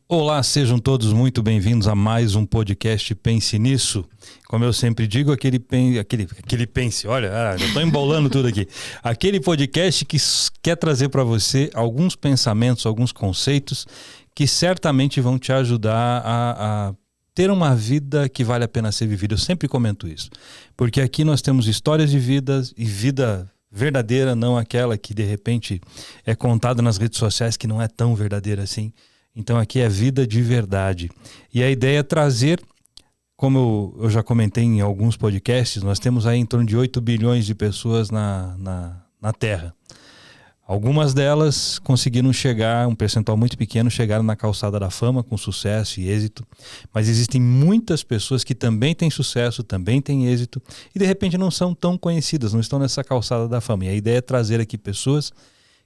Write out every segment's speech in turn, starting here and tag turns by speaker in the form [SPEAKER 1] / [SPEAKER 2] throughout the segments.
[SPEAKER 1] Olá, sejam todos muito bem-vindos a mais um podcast Pense Nisso. Como eu sempre digo, aquele pense, olha, eu tô embolando tudo aqui. Aquele podcast que quer trazer para você alguns pensamentos, alguns conceitos que certamente vão te ajudar a ter uma vida que vale a pena ser vivida. Eu sempre comento isso, porque aqui nós temos histórias de vidas e vida verdadeira, não aquela que de repente é contada nas redes sociais que não é tão verdadeira assim. Então aqui é vida de verdade. E a ideia é trazer, como eu já comentei em alguns podcasts, nós temos aí em torno de 8 bilhões de pessoas na Terra. Algumas delas conseguiram chegar, um percentual muito pequeno, chegaram na calçada da fama com sucesso e êxito. Mas existem muitas pessoas que também têm sucesso, também têm êxito e de repente não são tão conhecidas, não estão nessa calçada da fama. E a ideia é trazer aqui pessoas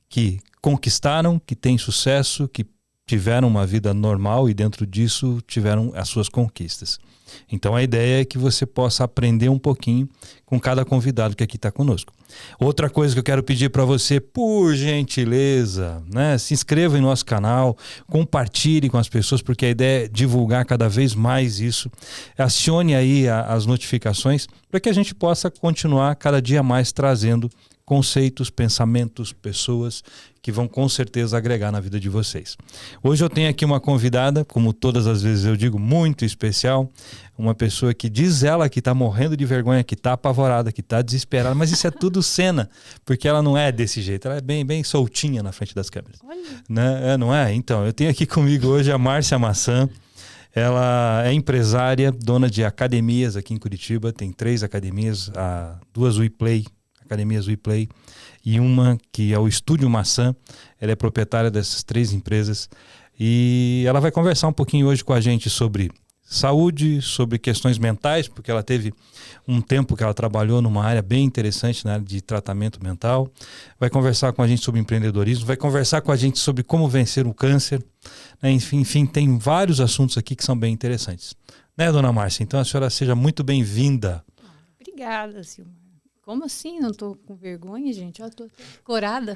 [SPEAKER 1] que conquistaram, que têm sucesso, que tiveram uma vida normal e dentro disso tiveram as suas conquistas. Então a ideia é que você possa aprender um pouquinho com cada convidado que aqui está conosco. Outra coisa que eu quero pedir para você, por gentileza, né? Se inscreva em nosso canal, compartilhe com as pessoas, porque a ideia é divulgar cada vez mais isso. Acione aí as notificações para que a gente possa continuar cada dia mais trazendo conceitos, pensamentos, pessoas que vão com certeza agregar na vida de vocês. Hoje eu tenho aqui uma convidada, como todas as vezes eu digo, muito especial, uma pessoa que diz ela que está morrendo de vergonha, que está apavorada, que está desesperada, mas isso é tudo cena, porque ela não é desse jeito, ela é bem soltinha na frente das câmeras. Né? Não é? Então, eu tenho aqui comigo hoje a Márcia Massan. Ela é empresária, dona de academias aqui em Curitiba, tem 3 academias, 2 WePlay, academias WePlay, e uma que é o Estúdio Maçã. Ela é proprietária dessas 3 empresas e ela vai conversar um pouquinho hoje com a gente sobre saúde, sobre questões mentais, porque ela teve um tempo que ela trabalhou numa área bem interessante, na área de tratamento mental. Vai conversar com a gente sobre empreendedorismo, vai conversar com a gente sobre como vencer o câncer, né? Enfim, tem vários assuntos aqui que são bem interessantes. Né, dona Márcia? Então a senhora seja muito bem-vinda.
[SPEAKER 2] Obrigada, Silmar. Como assim? Não estou com vergonha, gente? Eu estou corada.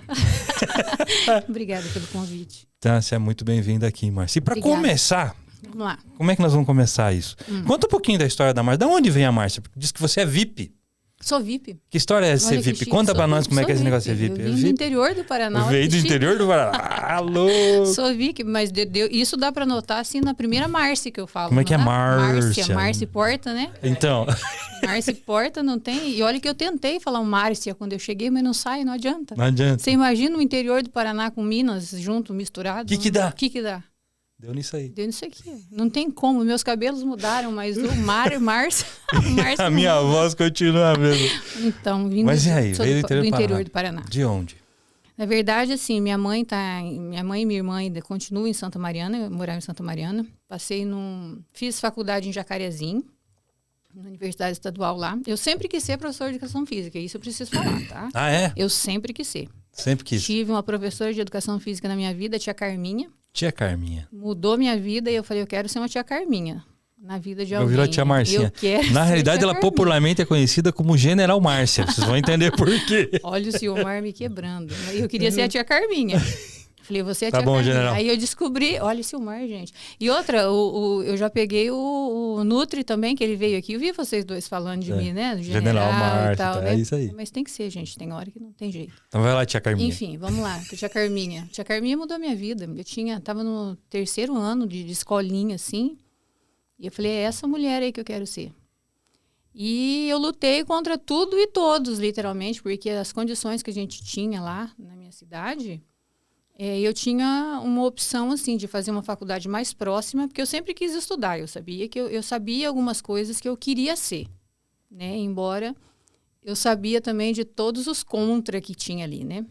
[SPEAKER 2] Obrigada pelo convite.
[SPEAKER 1] Então, você é muito bem-vinda aqui, Márcia. E para começar,
[SPEAKER 2] vamos lá.
[SPEAKER 1] Como é que nós vamos começar isso? Conta um pouquinho da história da Márcia. Da onde vem a Márcia? Porque diz que você é VIP.
[SPEAKER 2] Sou VIP.
[SPEAKER 1] Que história é ser VIP? Conta para nós como é que é esse negócio de ser VIP.
[SPEAKER 2] Eu vim do interior do Paraná.
[SPEAKER 1] Veio do interior do Paraná. Alô!
[SPEAKER 2] Sou VIP, mas isso dá para notar assim na primeira Márcia que eu falo.
[SPEAKER 1] Como é que é Márcia?
[SPEAKER 2] Márcia Porta, né?
[SPEAKER 1] Então.
[SPEAKER 2] Márcia Porta não tem. E olha que eu tentei falar um Márcia quando eu cheguei, mas não sai, não adianta.
[SPEAKER 1] Não adianta.
[SPEAKER 2] Você imagina o interior do Paraná com Minas junto, misturado?
[SPEAKER 1] O que dá?
[SPEAKER 2] O que dá?
[SPEAKER 1] Deu nisso aí.
[SPEAKER 2] Deu nisso aqui. Não tem como. Meus cabelos mudaram, mas o Márcia...
[SPEAKER 1] A minha voz continua a mesma.
[SPEAKER 2] Então, vindo
[SPEAKER 1] mas e aí?
[SPEAKER 2] Veio do interior do Paraná.
[SPEAKER 1] De onde?
[SPEAKER 2] Na verdade, assim, minha mãe e minha irmã ainda continuam em Santa Mariana. Eu morava em Santa Mariana. Fiz faculdade em Jacarezinho, na Universidade Estadual lá. Eu sempre quis ser professora de Educação Física. Isso eu preciso falar, tá?
[SPEAKER 1] Ah, é?
[SPEAKER 2] Eu sempre quis ser.
[SPEAKER 1] Sempre quis.
[SPEAKER 2] Tive uma professora de Educação Física na minha vida, a tia Carminha.
[SPEAKER 1] Tia Carminha.
[SPEAKER 2] Mudou minha vida e eu falei, eu quero ser uma tia Carminha na vida de alguém.
[SPEAKER 1] Eu virou a tia Marcinha. Na realidade, ela popularmente é conhecida como General Márcia. Vocês vão entender por quê.
[SPEAKER 2] Olha o Silmar me quebrando. Eu queria ser a tia Carminha. Falei, você é a tia
[SPEAKER 1] bom,
[SPEAKER 2] Carminha.
[SPEAKER 1] General.
[SPEAKER 2] Aí eu descobri, olha o Silmar, gente. E outra, eu já peguei o Nutri também, que ele veio aqui. Eu vi vocês dois falando de mim, né? Do
[SPEAKER 1] General Márcia,
[SPEAKER 2] e tal,
[SPEAKER 1] é
[SPEAKER 2] né?
[SPEAKER 1] isso aí.
[SPEAKER 2] Mas tem que ser, gente. Tem hora que não tem jeito.
[SPEAKER 1] Então vai lá, tia Carminha.
[SPEAKER 2] Enfim, vamos lá. Tia Carminha. Tia Carminha mudou minha vida. Tava no 3º ano de escolinha, assim. E eu falei, é essa mulher aí que eu quero ser. E eu lutei contra tudo e todos, literalmente, porque as condições que a gente tinha lá na minha cidade... eu tinha uma opção, assim, de fazer uma faculdade mais próxima, porque eu sempre quis estudar. Eu sabia que eu sabia algumas coisas que eu queria ser, né? Embora eu sabia também de todos os contra que tinha ali, né?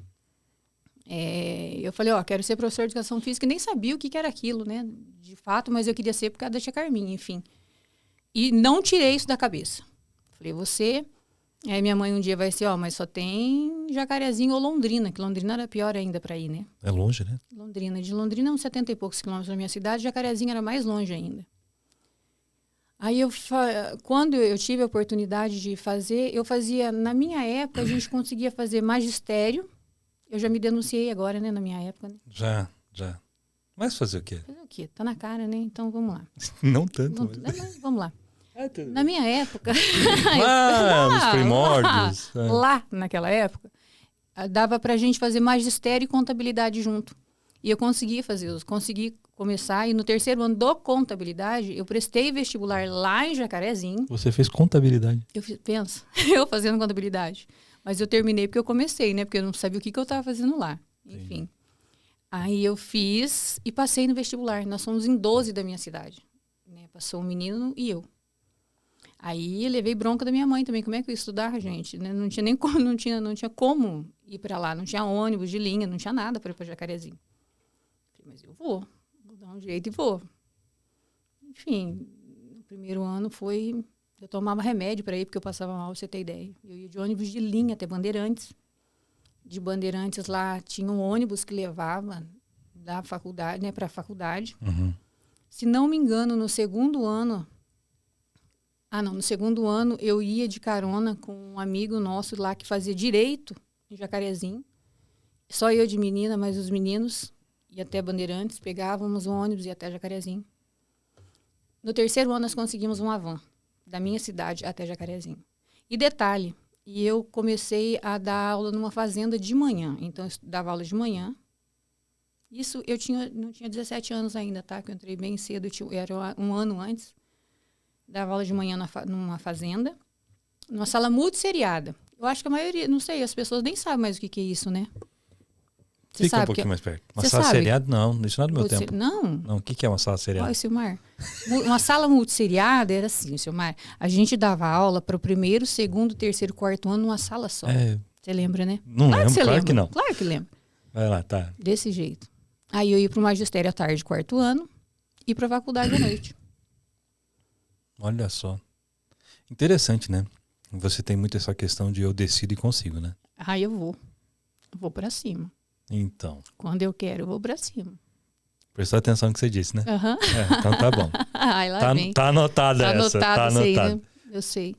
[SPEAKER 2] Eu falei, quero ser professor de Educação Física, e nem sabia o que era aquilo, né? De fato, mas eu queria ser por causa da tia Carminha, enfim. E não tirei isso da cabeça. Falei, Aí minha mãe um dia vai ser, mas só tem Jacarezinho ou Londrina, que Londrina era pior ainda para ir, né?
[SPEAKER 1] É longe, né?
[SPEAKER 2] Londrina. De Londrina, uns 70 e poucos quilômetros da minha cidade, Jacarezinho era mais longe ainda. Aí quando eu tive a oportunidade de fazer, eu fazia, na minha época, a gente conseguia fazer magistério. Eu já me denunciei agora, né, na minha época. Né?
[SPEAKER 1] Já. Mas fazer o quê?
[SPEAKER 2] Fazer o quê? Tá na cara, né? Então vamos lá.
[SPEAKER 1] Não tanto.
[SPEAKER 2] Mas vamos lá.
[SPEAKER 1] Tudo
[SPEAKER 2] Na minha época...
[SPEAKER 1] nos primórdios.
[SPEAKER 2] Lá, naquela época, dava pra gente fazer magistério e contabilidade junto. E eu consegui consegui começar. E no terceiro ano do contabilidade, eu prestei vestibular lá em Jacarezinho.
[SPEAKER 1] Você fez contabilidade?
[SPEAKER 2] Pensa, eu fazendo contabilidade. Mas eu terminei porque eu comecei, né? Porque eu não sabia o que eu estava fazendo lá. Enfim.
[SPEAKER 1] Sim.
[SPEAKER 2] Aí eu fiz e passei no vestibular. Nós somos em 12 da minha cidade. Né? Passou um menino e eu. Aí eu levei bronca da minha mãe também. Como é que eu ia estudar, gente? Né? Não tinha nem como, não tinha como ir para lá. Não tinha ônibus de linha, não tinha nada para ir para Jacarezinho. Falei, mas eu vou dar um jeito e vou. Enfim, no primeiro ano foi... Eu tomava remédio para ir, porque eu passava mal, pra você ter ideia. Eu ia de ônibus de linha até Bandeirantes. De Bandeirantes lá tinha um ônibus que levava da faculdade, né, para a faculdade.
[SPEAKER 1] Uhum.
[SPEAKER 2] Se não me engano, no segundo ano... no segundo ano eu ia de carona com um amigo nosso lá que fazia direito em Jacarezinho. Só eu de menina, mas os meninos iam até Bandeirantes, pegávamos o ônibus e ia até Jacarezinho. No terceiro ano nós conseguimos uma van da minha cidade até Jacarezinho. E detalhe, eu comecei a dar aula numa fazenda de manhã. Então eu dava aula de manhã. Isso eu não tinha 17 anos ainda, tá? Que eu entrei bem cedo, era um ano antes. Dava aula de manhã numa fazenda, numa sala multisseriada. Eu acho que a maioria, não sei, as pessoas nem sabem mais o que é isso, né? Você
[SPEAKER 1] Fica
[SPEAKER 2] sabe
[SPEAKER 1] um pouquinho mais perto. Uma
[SPEAKER 2] você
[SPEAKER 1] sala
[SPEAKER 2] sabe?
[SPEAKER 1] seriada? Não, isso não é do meu tempo.
[SPEAKER 2] Não.
[SPEAKER 1] Não, o que é uma sala seriada?
[SPEAKER 2] Olha, Silmar. Uma sala multisseriada era assim, Silmar. A gente dava aula para o primeiro, segundo, terceiro, quarto ano numa sala só. Você lembra, né?
[SPEAKER 1] Não lembro,
[SPEAKER 2] você
[SPEAKER 1] claro
[SPEAKER 2] lembra.
[SPEAKER 1] que não.
[SPEAKER 2] Claro que lembra.
[SPEAKER 1] Vai lá, tá.
[SPEAKER 2] Desse jeito. Aí eu ia para o magistério à tarde, quarto ano, e para a faculdade à noite.
[SPEAKER 1] Olha só. Interessante, né? Você tem muito essa questão de eu decido e consigo, né?
[SPEAKER 2] Aí eu vou. Vou para cima.
[SPEAKER 1] Então.
[SPEAKER 2] Quando eu quero, eu vou para cima.
[SPEAKER 1] Prestou atenção no que você disse, né?
[SPEAKER 2] Aham.
[SPEAKER 1] Então tá bom.
[SPEAKER 2] Ai, lá vem.
[SPEAKER 1] Tá anotada essa. Tá
[SPEAKER 2] anotado.
[SPEAKER 1] anotada.
[SPEAKER 2] Né? Eu sei.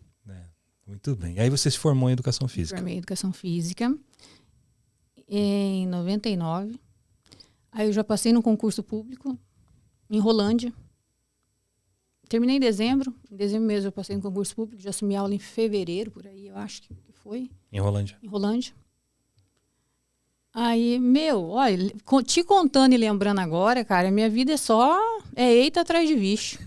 [SPEAKER 1] Muito bem. Aí você se formou em Educação Física.
[SPEAKER 2] Formei em Educação Física em 99. Aí eu já passei no concurso público em Rolândia. Terminei em dezembro. Em dezembro mesmo eu passei no concurso público. Já assumi aula em fevereiro, por aí, eu acho que foi.
[SPEAKER 1] Em Rolândia.
[SPEAKER 2] Em Rolândia. Aí, olha, te contando e lembrando agora, cara, minha vida é eita atrás de bicho.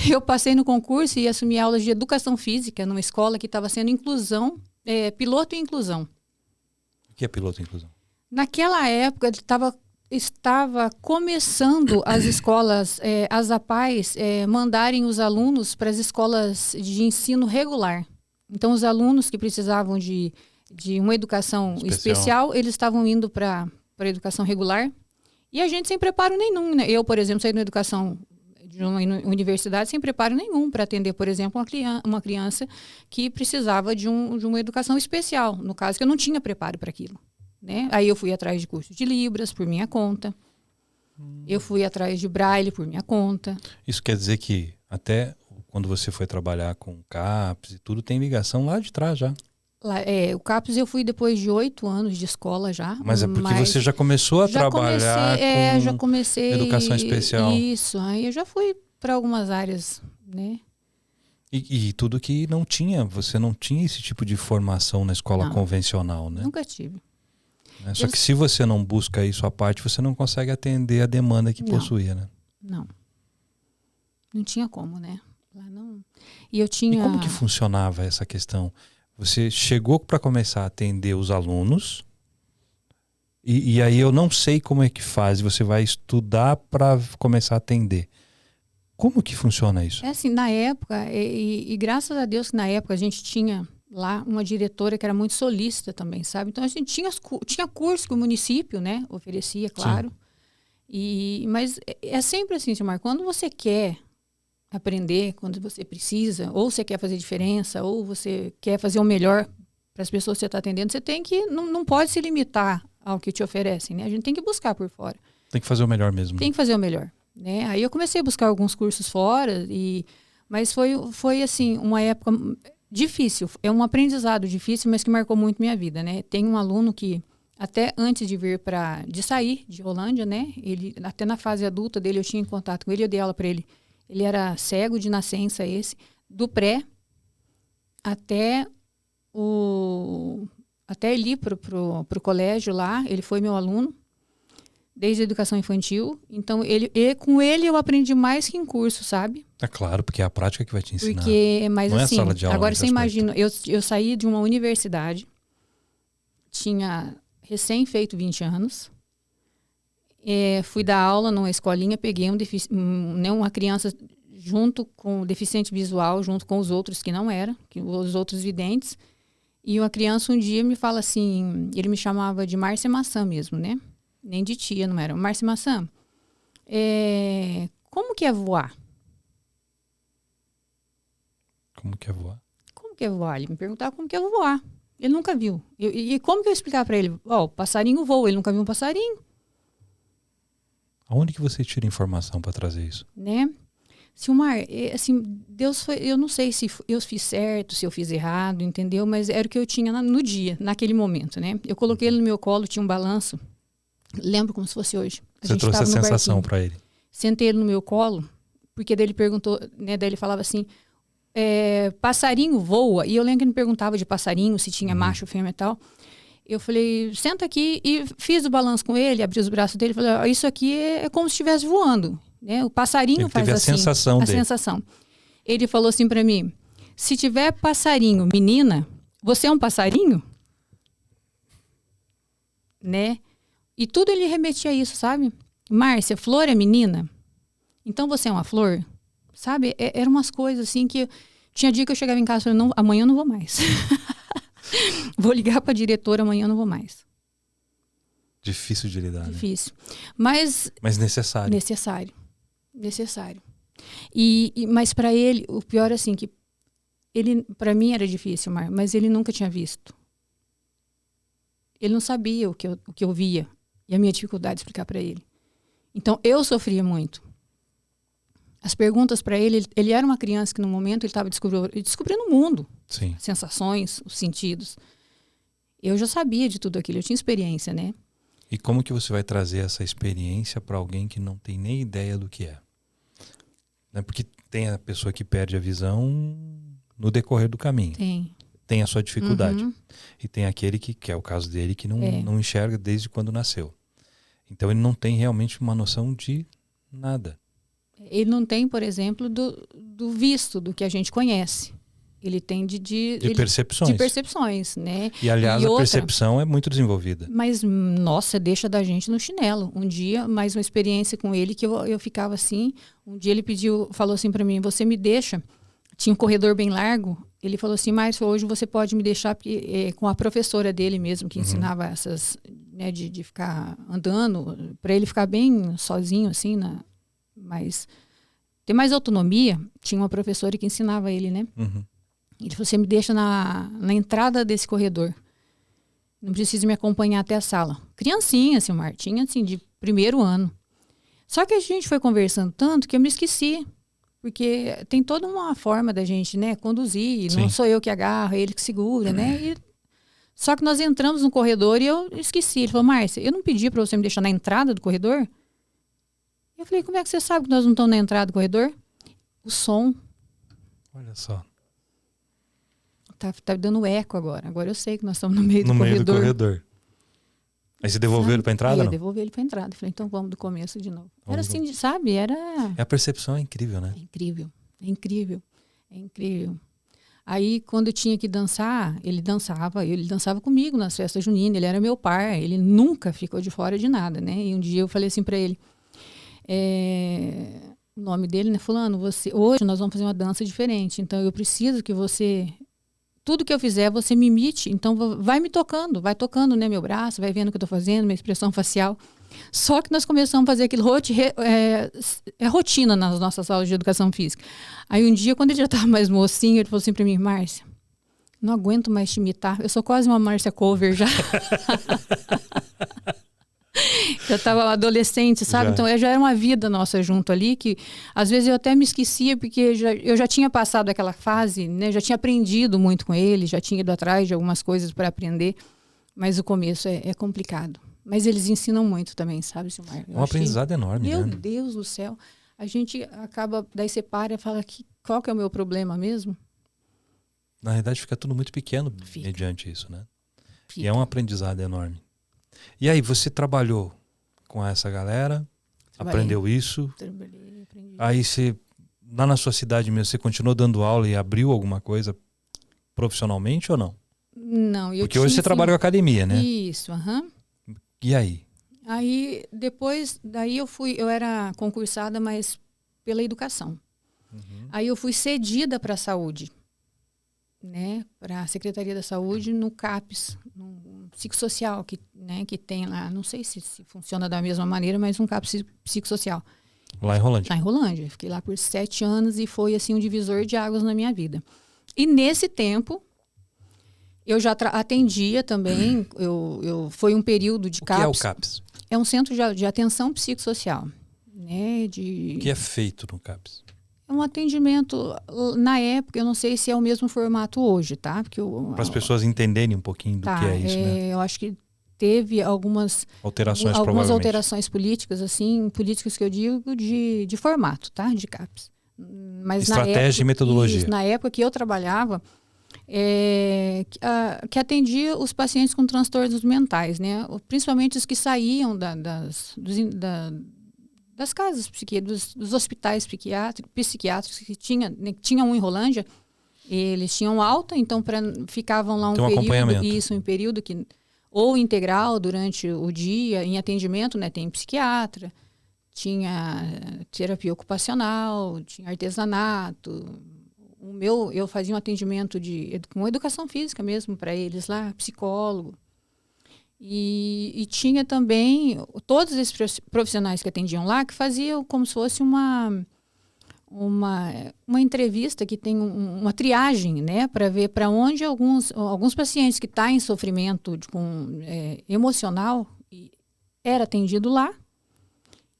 [SPEAKER 2] Eu passei no concurso e assumi aulas de Educação Física numa escola que estava sendo inclusão, piloto e inclusão.
[SPEAKER 1] O que é piloto e inclusão?
[SPEAKER 2] Naquela época estava começando as escolas, as APAES, mandarem os alunos para as escolas de ensino regular. Então, os alunos que precisavam de uma educação especial eles estavam indo para a educação regular. E a gente sem preparo nenhum, né? Eu, por exemplo, saí de uma educação de uma universidade sem preparo nenhum para atender, por exemplo, uma criança que precisava de uma educação especial. No caso, que eu não tinha preparo para aquilo. Né? Aí eu fui atrás de curso de Libras por minha conta. Eu fui atrás de Braille por minha conta.
[SPEAKER 1] Isso quer dizer que até quando você foi trabalhar com CAPES e tudo, tem ligação lá de trás já.
[SPEAKER 2] O CAPES eu fui depois de 8 anos de escola já.
[SPEAKER 1] Mas é porque você já começou a trabalhar com
[SPEAKER 2] já comecei
[SPEAKER 1] educação especial.
[SPEAKER 2] Isso, aí eu já fui para algumas áreas, né?
[SPEAKER 1] E tudo que você não tinha esse tipo de formação na escola convencional, né?
[SPEAKER 2] Nunca tive.
[SPEAKER 1] Só que se você não busca isso à parte, você não consegue atender a demanda que possuía, né?
[SPEAKER 2] Não tinha como, né? E eu tinha...
[SPEAKER 1] E como que funcionava essa questão? Você chegou para começar a atender os alunos e aí eu não sei como é que faz. Você vai estudar para começar a atender. Como que funciona isso?
[SPEAKER 2] Assim, na época, e graças a Deus que na época a gente tinha lá uma diretora que era muito solícita também, sabe? Então a gente tinha curso que o município, né, oferecia, claro. Mas é sempre assim, Silmar, quando você quer aprender, quando você precisa, ou você quer fazer diferença, ou você quer fazer o melhor para as pessoas que você está atendendo, você tem que, não pode se limitar ao que te oferecem, né? A gente tem que buscar por fora.
[SPEAKER 1] Tem que fazer o melhor mesmo.
[SPEAKER 2] Tem que fazer o melhor, né? Aí eu comecei a buscar alguns cursos fora, mas foi assim, uma época difícil, é um aprendizado difícil, mas que marcou muito minha vida, né? Tem um aluno que até antes de vir de sair de Rolândia, né? Ele, até na fase adulta dele, eu tinha contato com ele, eu dei aula para ele. Ele era cego de nascença, do pré até ele ir pro colégio lá. Ele foi meu aluno desde a educação infantil. Então, com ele eu aprendi mais que em curso, sabe?
[SPEAKER 1] É claro, porque é a prática que vai te ensinar.
[SPEAKER 2] Mas
[SPEAKER 1] não
[SPEAKER 2] assim,
[SPEAKER 1] é sala de aula.
[SPEAKER 2] Agora você imagina, eu saí de uma universidade, tinha recém feito 20 anos, fui dar aula numa escolinha, peguei uma criança junto com o deficiente visual, junto com os outros que não eram, os outros videntes, e uma criança um dia me fala assim, ele me chamava de Márcia Maçã mesmo, né? Nem de tia, não era. Márcia Maçã, como que é voar?
[SPEAKER 1] Como que é voar?
[SPEAKER 2] Como que é voar? Ele me perguntava como que é voar. Ele nunca viu. E como que eu explicar para ele? O passarinho voa, ele nunca viu um passarinho.
[SPEAKER 1] Aonde que você tira informação para trazer isso?
[SPEAKER 2] Né? Silmar, assim, Deus foi... Eu não sei se eu fiz certo, se eu fiz errado, entendeu? Mas era o que eu tinha no dia, naquele momento, né? Eu coloquei ele no meu colo, tinha um balanço. Lembro como se fosse hoje.
[SPEAKER 1] Você trouxe a sensação para ele?
[SPEAKER 2] Sentei ele no meu colo, porque daí ele perguntou, né? Daí ele falava assim... passarinho voa, e eu lembro que ele me perguntava de passarinho, se tinha macho, fêmea e tal. Eu falei, senta aqui, e fiz o balanço com ele, abri os braços dele, falei, isso aqui é como se estivesse voando, né? O passarinho
[SPEAKER 1] ele
[SPEAKER 2] faz
[SPEAKER 1] teve
[SPEAKER 2] assim.
[SPEAKER 1] A
[SPEAKER 2] sensação. Ele falou assim para mim, se tiver passarinho, menina, você é um passarinho? Né? E tudo ele remetia a isso, sabe? Márcia, flor é menina? Então você é uma flor? Sabe? Eram umas coisas assim que... Tinha dia que eu chegava em casa e falei, não, amanhã eu não vou mais. Vou ligar para a diretora, amanhã eu não vou mais.
[SPEAKER 1] Difícil de lidar,
[SPEAKER 2] Difícil. Né? Mas
[SPEAKER 1] necessário.
[SPEAKER 2] Necessário. Mas para ele, o pior é assim, que ele, para mim era difícil, mas ele nunca tinha visto. Ele não sabia o que eu via. E a minha dificuldade de explicar para ele. Então, eu sofria muito. As perguntas para ele era uma criança que no momento ele estava descobrindo o mundo.
[SPEAKER 1] Sim.
[SPEAKER 2] Sensações, os sentidos. Eu já sabia de tudo aquilo, eu tinha experiência, né?
[SPEAKER 1] E como que você vai trazer essa experiência para alguém que não tem nem ideia do que é? Né? Porque tem a pessoa que perde a visão no decorrer do caminho. Tem a sua dificuldade.
[SPEAKER 2] Uhum.
[SPEAKER 1] E tem aquele que é o caso dele, que não enxerga desde quando nasceu. Então ele não tem realmente uma noção de nada.
[SPEAKER 2] Ele não tem, por exemplo, do visto, do que a gente conhece. Ele tem de
[SPEAKER 1] percepções.
[SPEAKER 2] De percepções, né?
[SPEAKER 1] E, aliás, a percepção é muito desenvolvida.
[SPEAKER 2] Mas, nossa, deixa da gente no chinelo. Um dia, mais uma experiência com ele, que eu ficava assim. Um dia ele falou assim para mim, você me deixa... Tinha um corredor bem largo. Ele falou assim, Márcia, hoje você pode me deixar com a professora dele mesmo, que ensinava essas... Né, de ficar andando, para ele ficar bem sozinho, assim, mas ter mais autonomia. Tinha uma professora que ensinava ele, né?
[SPEAKER 1] Uhum.
[SPEAKER 2] Ele falou, você me deixa na entrada desse corredor. Não precisa me acompanhar até a sala. Criancinha, assim, Martinha, assim, de primeiro ano. Só que a gente foi conversando tanto que eu me esqueci. Porque tem toda uma forma da gente, né, conduzir.
[SPEAKER 1] Sim.
[SPEAKER 2] Não sou eu que agarro, é ele que segura, né? Só que nós entramos no corredor e eu esqueci. Ele falou, Márcia, eu não pedi para você me deixar na entrada do corredor? Eu falei, como é que você sabe que nós não estamos na entrada do corredor? O som.
[SPEAKER 1] Olha só.
[SPEAKER 2] Tá dando eco agora. Agora eu sei que nós estamos no meio do corredor.
[SPEAKER 1] No meio do corredor. Aí você devolveu ele para a entrada?
[SPEAKER 2] Eu devolvi ele para a entrada. Eu falei, então vamos do começo de novo. Era assim, sabe?
[SPEAKER 1] A percepção é incrível, né?
[SPEAKER 2] É incrível. É incrível. É incrível. Aí, quando eu tinha que dançar, ele dançava comigo nas festas juninas, ele era meu par, ele nunca ficou de fora de nada, né? E um dia eu falei assim para ele, o nome dele, né? Fulano, hoje nós vamos fazer uma dança diferente, então eu preciso que você, tudo que eu fizer, você me imite, então vai me tocando, vai tocando, né, meu braço, vai vendo o que eu tô fazendo, minha expressão facial. Só que nós começamos a fazer aquilo, rotina nas nossas aulas de educação física. Aí um dia, quando ele já estava mais mocinho, ele falou assim para mim, Márcia, não aguento mais te imitar, eu sou quase uma Márcia Cover já. Eu estava adolescente, sabe? Já. Então já era uma vida nossa junto ali, que às vezes eu até me esquecia, porque eu já tinha passado aquela fase, né? Já tinha aprendido muito com ele, já tinha ido atrás de algumas coisas para aprender. Mas o começo é complicado. Mas eles ensinam muito também, sabe, Silmar?
[SPEAKER 1] É um aprendizado enorme,
[SPEAKER 2] Meu
[SPEAKER 1] né?
[SPEAKER 2] Deus do céu. A gente acaba, daí você para e fala, qual que é o meu problema mesmo?
[SPEAKER 1] Na realidade fica tudo muito pequeno mediante isso, né? E é um aprendizado enorme. E aí, você trabalhou com essa galera, aprendeu isso.
[SPEAKER 2] Trabalhei, aprendi.
[SPEAKER 1] Aí você, lá na sua cidade mesmo, você continuou dando aula e abriu alguma coisa profissionalmente ou não?
[SPEAKER 2] Não, eu
[SPEAKER 1] Porque hoje você
[SPEAKER 2] assim,
[SPEAKER 1] trabalha com academia, né?
[SPEAKER 2] Isso, aham.
[SPEAKER 1] E aí?
[SPEAKER 2] Aí, depois, daí eu era concursada, mas pela educação. Aí eu fui cedida para a saúde, né? Para a Secretaria da Saúde, no CAPS, no psicossocial, que tem lá, não sei se funciona da mesma maneira, mas um CAPS psicossocial.
[SPEAKER 1] Lá em Rolândia?
[SPEAKER 2] Lá em Rolândia. Fiquei lá por 7 anos e foi, assim, um divisor de águas na minha vida. E nesse tempo, eu já atendia também, foi um período de CAPS.
[SPEAKER 1] O que é o CAPS?
[SPEAKER 2] É um centro de atenção psicossocial. Né,
[SPEAKER 1] O que é feito no CAPS?
[SPEAKER 2] É um atendimento, na época, eu não sei se é o mesmo formato hoje, tá?
[SPEAKER 1] Para as pessoas entenderem um pouquinho do que é isso, né?
[SPEAKER 2] Eu acho que teve algumas alterações políticas, assim, políticas que eu digo de formato, tá? De CAPS. Mas
[SPEAKER 1] estratégia e metodologia.
[SPEAKER 2] Na época que eu trabalhava, que atendia os pacientes com transtornos mentais, né? Principalmente os que saíam das casas psiquiátricas, dos hospitais psiquiátricos que tinham um em Rolândia, eles tinham alta, então ficavam lá um período que ou integral durante o dia em atendimento, né? Tem psiquiatra, tinha terapia ocupacional, tinha artesanato. Eu fazia um atendimento com educação física mesmo para eles lá, psicólogo. E tinha também todos esses profissionais que atendiam lá que faziam como se fosse uma entrevista, que tem uma triagem, né, para ver para onde alguns pacientes que estão em sofrimento emocional era atendido lá.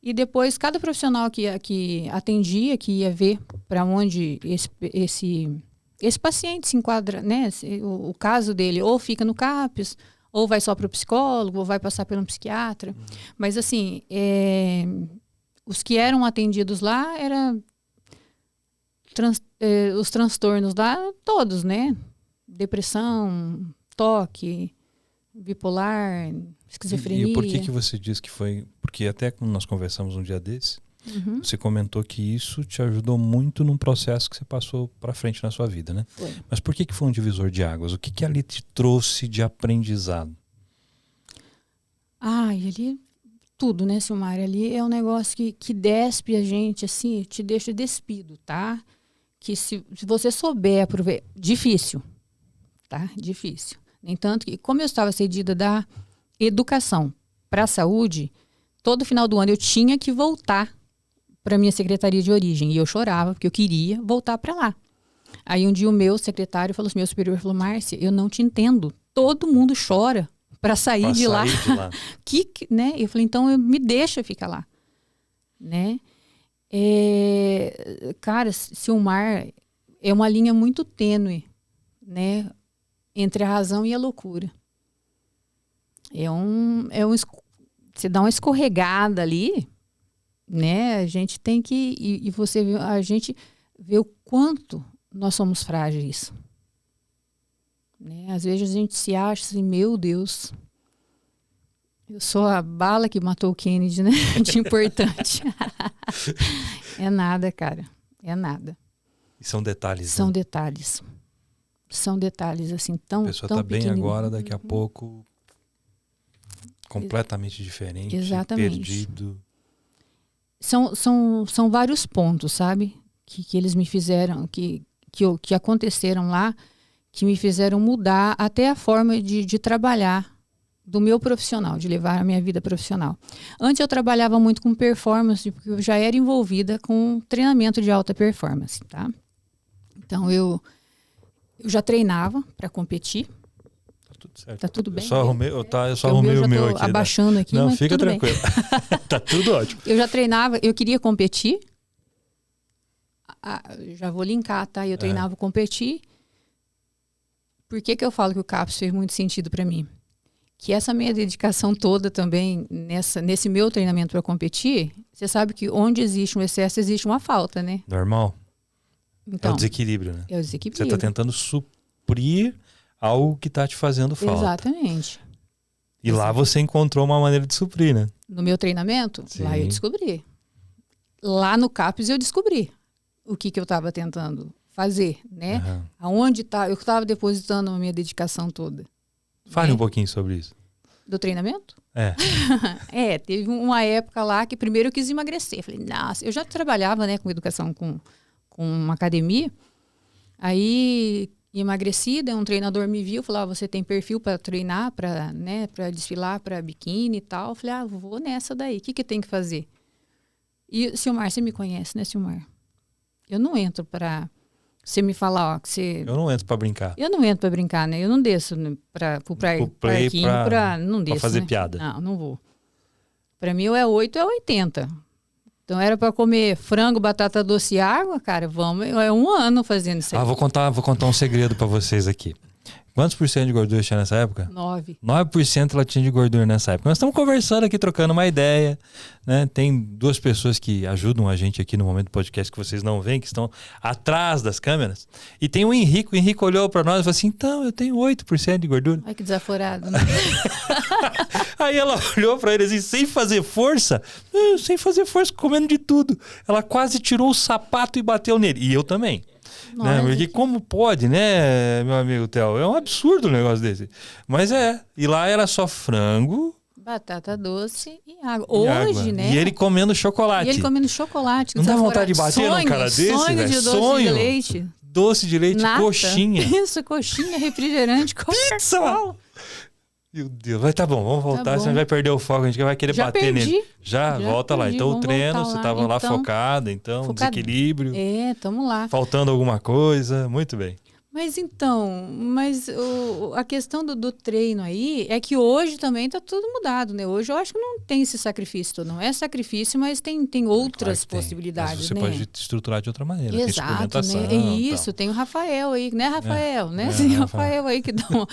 [SPEAKER 2] E depois cada profissional que atendia, que ia ver para onde esse paciente se enquadra, né, o caso dele ou fica no CAPS, ou vai só para o psicólogo, ou vai passar por um psiquiatra. Mas, assim, os que eram atendidos lá eram os transtornos lá, todos, né? Depressão, toque, bipolar, esquizofrenia.
[SPEAKER 1] E por que você diz que foi... Porque até quando nós conversamos um dia desse, você comentou que isso te ajudou muito num processo que você passou para frente na sua vida, né?
[SPEAKER 2] Foi.
[SPEAKER 1] Mas por que foi um divisor de águas? O que ali te trouxe de aprendizado?
[SPEAKER 2] Ali tudo, né, Silmar? Ali é um negócio que despe a gente, assim, te deixa despido, tá? Que se você souber aproveitar... Difícil, tá? Difícil. No entanto, que como eu estava cedida da educação para a saúde, todo final do ano eu tinha que voltar para minha secretaria de origem. E eu chorava, porque eu queria voltar para lá. Aí um dia o meu secretário falou assim, meu superior falou, Márcia, eu não te entendo. Todo mundo chora para sair de lá. Né? Eu falei, então me deixa ficar lá. Né? Cara, Silmar, é uma linha muito tênue, né, entre a razão e a loucura. Você dá uma escorregada ali, né? A gente tem que... E a gente vê o quanto nós somos frágeis. Né? Às vezes a gente se acha assim, meu Deus, eu sou a bala que matou o Kennedy, né? De importante. É nada, cara. É nada.
[SPEAKER 1] E são detalhes,
[SPEAKER 2] São
[SPEAKER 1] né?
[SPEAKER 2] detalhes. São detalhes, assim, tão pequenininhos.
[SPEAKER 1] A pessoa está bem agora, daqui a pouco... completamente diferente,
[SPEAKER 2] exatamente.
[SPEAKER 1] Perdido.
[SPEAKER 2] São vários pontos, sabe? Que eles me fizeram, que aconteceram lá, que me fizeram mudar até a forma de trabalhar do meu profissional, de levar a minha vida profissional. Antes eu trabalhava muito com performance, porque eu já era envolvida com treinamento de alta performance, tá? Então eu já treinava para competir.
[SPEAKER 1] Tudo certo.
[SPEAKER 2] Tá tudo bem?
[SPEAKER 1] Eu só arrumei o meu aqui.
[SPEAKER 2] Abaixando aqui,
[SPEAKER 1] não,
[SPEAKER 2] mas
[SPEAKER 1] fica
[SPEAKER 2] tudo
[SPEAKER 1] tranquilo. Tá tudo ótimo.
[SPEAKER 2] Eu já treinava, eu queria competir. Já vou linkar, tá? Eu treinava competir. Por que eu falo que o CAPS fez muito sentido para mim? que essa minha dedicação toda também nesse meu treinamento para competir, você sabe que onde existe um excesso, existe uma falta, né?
[SPEAKER 1] Normal.
[SPEAKER 2] Então,
[SPEAKER 1] É o desequilíbrio, né?
[SPEAKER 2] É o
[SPEAKER 1] Você
[SPEAKER 2] desequilíbrio.
[SPEAKER 1] está tentando suprir algo que está te fazendo falta.
[SPEAKER 2] Exatamente.
[SPEAKER 1] E lá você encontrou uma maneira de suprir, né?
[SPEAKER 2] No meu treinamento,
[SPEAKER 1] Sim.
[SPEAKER 2] lá eu descobri. Lá no CAPES eu descobri o que eu estava tentando fazer, né?
[SPEAKER 1] Uhum.
[SPEAKER 2] Aonde eu estava depositando a minha dedicação toda.
[SPEAKER 1] Fale
[SPEAKER 2] né?
[SPEAKER 1] um pouquinho sobre isso.
[SPEAKER 2] Do treinamento?
[SPEAKER 1] É.
[SPEAKER 2] Teve uma época lá que primeiro eu quis emagrecer. Falei, nossa, eu já trabalhava, né, com educação, com uma academia. Aí emagreci, daí um treinador me viu, falou, você tem perfil para treinar, para desfilar para biquíni e tal. Eu falei, vou nessa daí, o que tem que fazer? E, Silmar, você me conhece, né, Silmar? Eu não entro para você me falar, que você...
[SPEAKER 1] Eu não entro para brincar.
[SPEAKER 2] Eu não entro para brincar, né? Eu não desço pro parquinho, não desço,
[SPEAKER 1] pra fazer
[SPEAKER 2] né?
[SPEAKER 1] piada.
[SPEAKER 2] Não vou. Para mim, ou é 8 ou é 80. Então, era para comer frango, batata doce e água, cara, vamos, é um ano fazendo isso aí.
[SPEAKER 1] Vou contar um segredo para vocês aqui. Quantos por cento de gordura tinha nessa época?
[SPEAKER 2] 9.
[SPEAKER 1] 9% ela tinha de gordura nessa época. Nós estamos conversando aqui, trocando uma ideia, né? Tem duas pessoas que ajudam a gente aqui no momento do podcast que vocês não veem, que estão atrás das câmeras. E tem o Henrique. O Henrique olhou para nós e falou assim, então, eu tenho 8% de gordura.
[SPEAKER 2] Ai, que desaforado, né?
[SPEAKER 1] Aí ela olhou para ele assim, sem fazer força, comendo de tudo. Ela quase tirou o sapato e bateu nele. E eu também. Né? Porque como pode, né, meu amigo Theo? É um absurdo um negócio desse. Mas E lá era só frango,
[SPEAKER 2] batata doce e água. Hoje, né?
[SPEAKER 1] E ele comendo chocolate.
[SPEAKER 2] Não
[SPEAKER 1] dá vontade de bater num cara desse,
[SPEAKER 2] sonho de doce de leite.
[SPEAKER 1] Doce de leite,
[SPEAKER 2] Nata.
[SPEAKER 1] coxinha.
[SPEAKER 2] Isso, coxinha, refrigerante,
[SPEAKER 1] Coca-Cola. Meu Deus, vai, tá bom, vamos voltar, senão vai perder o foco, a gente vai querer bater nele. Já volta lá. Então o treino, você estava lá focada, então, desequilíbrio.
[SPEAKER 2] Tamo lá.
[SPEAKER 1] Faltando alguma coisa, muito bem.
[SPEAKER 2] Mas a questão do treino aí é que hoje também tá tudo mudado, né? Hoje eu acho que não tem esse sacrifício, não é sacrifício, mas tem outras possibilidades,
[SPEAKER 1] mas você
[SPEAKER 2] né?
[SPEAKER 1] pode estruturar de outra maneira.
[SPEAKER 2] Exato,
[SPEAKER 1] tem
[SPEAKER 2] né? Isso, tem o Rafael aí, né, Rafael? Né? Tem o Rafael aí que dá
[SPEAKER 1] uma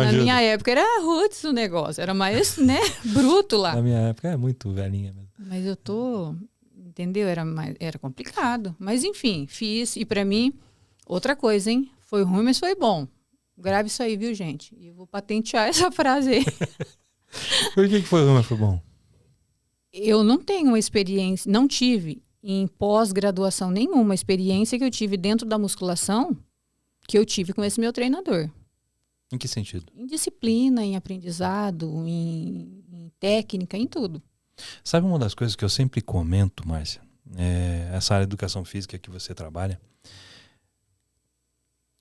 [SPEAKER 2] na
[SPEAKER 1] ajuda.
[SPEAKER 2] minha época era roots o negócio, era mais, né, bruto lá.
[SPEAKER 1] Na minha época é muito velhinha mesmo.
[SPEAKER 2] Mas entendeu? Era complicado. Mas enfim, fiz, e pra mim, outra coisa, hein? Foi ruim, mas foi bom. Grave isso aí, viu, gente? E eu vou patentear essa frase aí.
[SPEAKER 1] Por que foi ruim, mas foi bom?
[SPEAKER 2] Eu não tenho uma experiência, não tive em pós-graduação nenhuma experiência que eu tive dentro da musculação que eu tive com esse meu treinador.
[SPEAKER 1] Em que sentido?
[SPEAKER 2] Em disciplina, em aprendizado, em técnica, em tudo.
[SPEAKER 1] Sabe uma das coisas que eu sempre comento, Márcia? Essa área de educação física que você trabalha.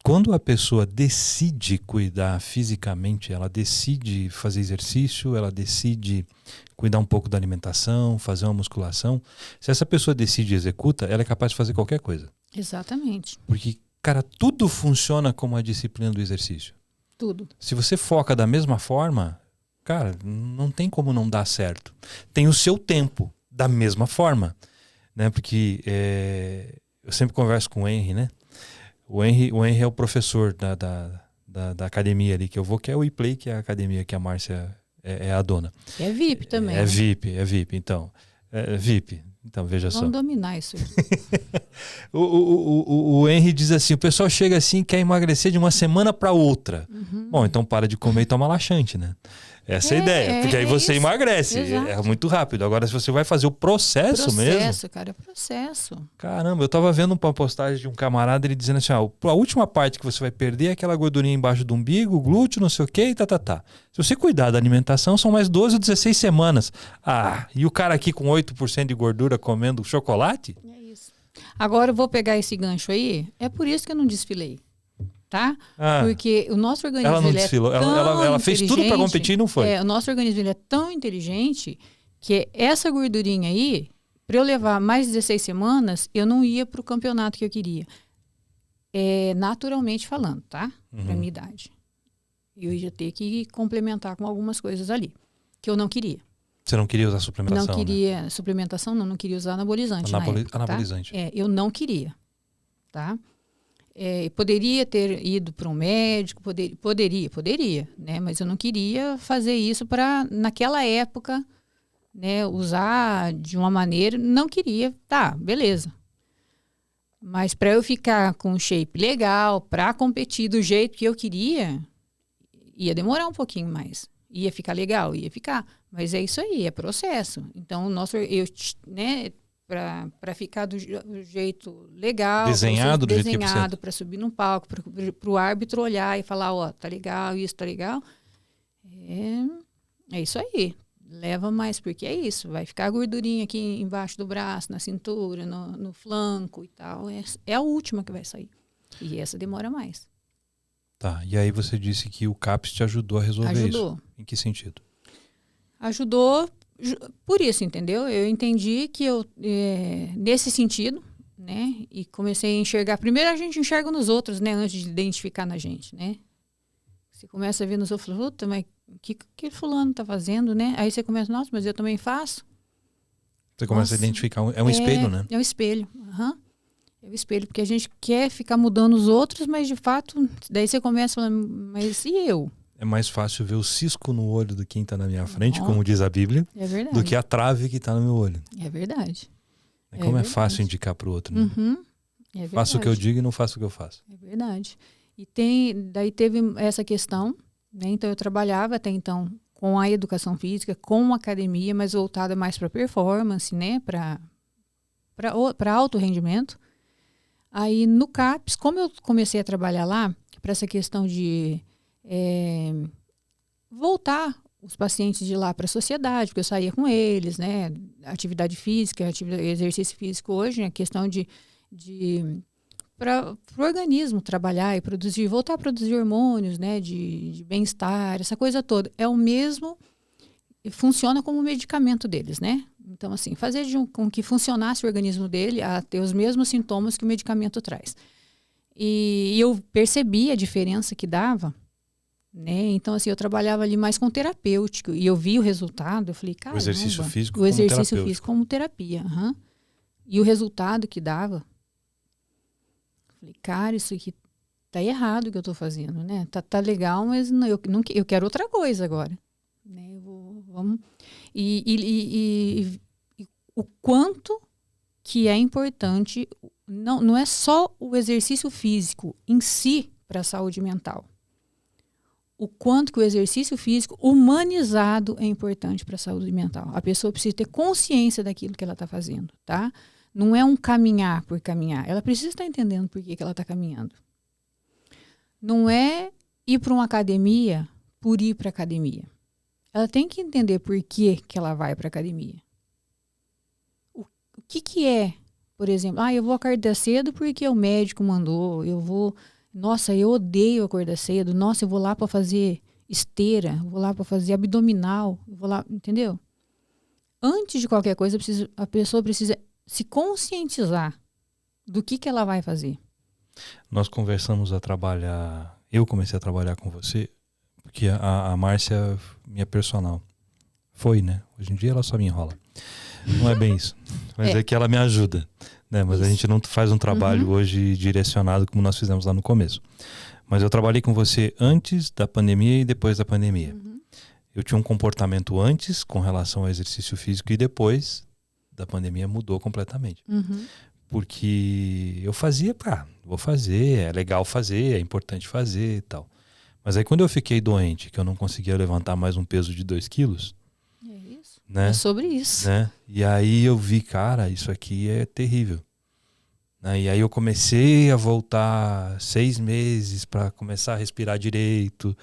[SPEAKER 1] Quando a pessoa decide cuidar fisicamente, ela decide fazer exercício, ela decide cuidar um pouco da alimentação, fazer uma musculação. Se essa pessoa decide e executa, ela é capaz de fazer qualquer coisa.
[SPEAKER 2] Exatamente.
[SPEAKER 1] Porque, cara, tudo funciona como a disciplina do exercício.
[SPEAKER 2] Tudo.
[SPEAKER 1] Se você foca da mesma forma, cara, não tem como não dar certo. Tem o seu tempo da mesma forma, né? Porque eu sempre converso com o Henry, né? O Henry é o professor da academia ali que eu vou, que é o ePlay, que é a academia que a Márcia é a dona.
[SPEAKER 2] É VIP também.
[SPEAKER 1] É VIP, então. É VIP. Então, veja só.
[SPEAKER 2] Vamos dominar isso.
[SPEAKER 1] O Henry diz assim, o pessoal chega assim e quer emagrecer de uma semana para outra. Uhum. Bom, então para de comer e toma laxante, né? Essa é a ideia, porque aí você emagrece, é muito rápido. Agora, se você vai fazer o processo mesmo...
[SPEAKER 2] Processo, cara, é processo.
[SPEAKER 1] Caramba, eu tava vendo uma postagem de um camarada, ele dizendo assim, a útima parte que você vai perder é aquela gordurinha embaixo do umbigo, glúteo, não sei o que, Se você cuidar da alimentação, são mais 12 ou 16 semanas. E o cara aqui com 8% de gordura comendo chocolate?
[SPEAKER 2] É isso. Agora eu vou pegar esse gancho aí, é por isso que eu não desfilei. Tá? Porque o nosso organismo
[SPEAKER 1] ela não desfilou. Ela fez tudo para competir e não foi.
[SPEAKER 2] O nosso organismo ele é tão inteligente que essa gordurinha aí, para eu levar mais 16 semanas, eu não ia para o campeonato que eu queria. Naturalmente falando, tá? Para minha idade. Eu ia ter que complementar com algumas coisas ali, que eu não queria.
[SPEAKER 1] Você não queria usar suplementação?
[SPEAKER 2] Não queria
[SPEAKER 1] né?
[SPEAKER 2] Suplementação, não queria usar anabolizante.
[SPEAKER 1] Anabolizante.
[SPEAKER 2] Tá? Eu não queria, tá? Poderia ter ido para um médico, poderia, né? Mas eu não queria fazer isso para, naquela época, né, usar de uma maneira, não queria, tá, beleza. Mas para eu ficar com um shape legal, para competir do jeito que eu queria, ia demorar um pouquinho mais. Ia ficar legal, ia ficar. Mas é isso aí, é processo. Então, né, para ficar do jeito legal,
[SPEAKER 1] desenhado do jeito que precisa,
[SPEAKER 2] para subir num palco, para o árbitro olhar e falar, ó, tá legal, isso tá legal. É isso aí. Leva mais, porque é isso. Vai ficar a gordurinha aqui embaixo do braço, na cintura, no flanco e tal. É a última que vai sair. E essa demora mais.
[SPEAKER 1] Tá, e aí você disse que o CAPS te ajudou a resolver isso. Em que sentido?
[SPEAKER 2] Ajudou por isso, entendeu? Eu entendi que nesse sentido, né? E comecei a enxergar. Primeiro a gente enxerga nos outros, né? Antes de identificar na gente, né? Você começa a ver nos outros, puta, mas o que fulano tá fazendo, né? Aí você começa, nossa, mas eu também faço.
[SPEAKER 1] Você começa a identificar, é um espelho, né?
[SPEAKER 2] É um espelho, É o espelho, porque a gente quer ficar mudando os outros, mas de fato, daí você começa falando, mas e eu?
[SPEAKER 1] É mais fácil ver o cisco no olho de quem está na minha frente, como diz a Bíblia, do que a trave que está no meu olho.
[SPEAKER 2] É verdade.
[SPEAKER 1] Como é fácil indicar para o outro, né? Faço o que eu digo e não faço o que eu faço.
[SPEAKER 2] É verdade. E daí teve essa questão, né? Então eu trabalhava até então com a educação física, com a academia, mas voltada mais para performance, né? Para alto rendimento. Aí no CAPS, como eu comecei a trabalhar lá, para essa questão de voltar os pacientes de lá para a sociedade, porque eu saía com eles, né? Atividade física, exercício físico hoje, a questão para o organismo trabalhar e voltar a produzir hormônios, né? De bem-estar, essa coisa toda. É o mesmo, funciona como medicamento deles, né? Então, assim, fazer com que funcionasse o organismo dele a ter os mesmos sintomas que o medicamento traz. E eu percebi a diferença que dava, né? Então, assim, eu trabalhava ali mais com terapêutico e eu vi o resultado, eu falei, caramba,
[SPEAKER 1] o exercício físico
[SPEAKER 2] como terapia. E o resultado que dava, eu falei, cara, isso aqui tá errado o que eu tô fazendo, né? Tá legal, mas eu quero outra coisa agora, né? Vamos... E o quanto que é importante, não é só o exercício físico em si para a saúde mental. O quanto que o exercício físico humanizado é importante para a saúde mental. A pessoa precisa ter consciência daquilo que ela está fazendo, tá? Não é um caminhar por caminhar. Ela precisa estar entendendo por que ela está caminhando. Não é ir para uma academia por ir para a academia. Ela tem que entender por que ela vai para a academia. O que é, por exemplo, eu vou acordar cedo porque o médico mandou, nossa, eu odeio acordar cedo, nossa, eu vou lá para fazer esteira, vou lá para fazer abdominal, eu vou lá, entendeu? Antes de qualquer coisa, a pessoa precisa se conscientizar do que ela vai fazer.
[SPEAKER 1] Nós começamos a trabalhar, eu comecei a trabalhar com você, porque a Márcia, minha personal, foi, né? Hoje em dia ela só me enrola. Não é bem isso, mas é que ela me ajuda, né? Mas isso. A gente não faz um trabalho hoje direcionado como nós fizemos lá no começo. Mas eu trabalhei com você antes da pandemia e depois da pandemia. Eu tinha um comportamento antes com relação ao exercício físico e depois da pandemia mudou completamente. Porque eu fazia, vou fazer, é legal fazer, é importante fazer e tal. Mas aí quando eu fiquei doente, que eu não conseguia levantar mais um peso de 2 quilos...
[SPEAKER 2] É isso.
[SPEAKER 1] Né?
[SPEAKER 2] É sobre isso.
[SPEAKER 1] Né? E aí eu vi, cara, isso aqui é terrível. Né? E aí eu comecei a voltar 6 meses para começar a respirar direito,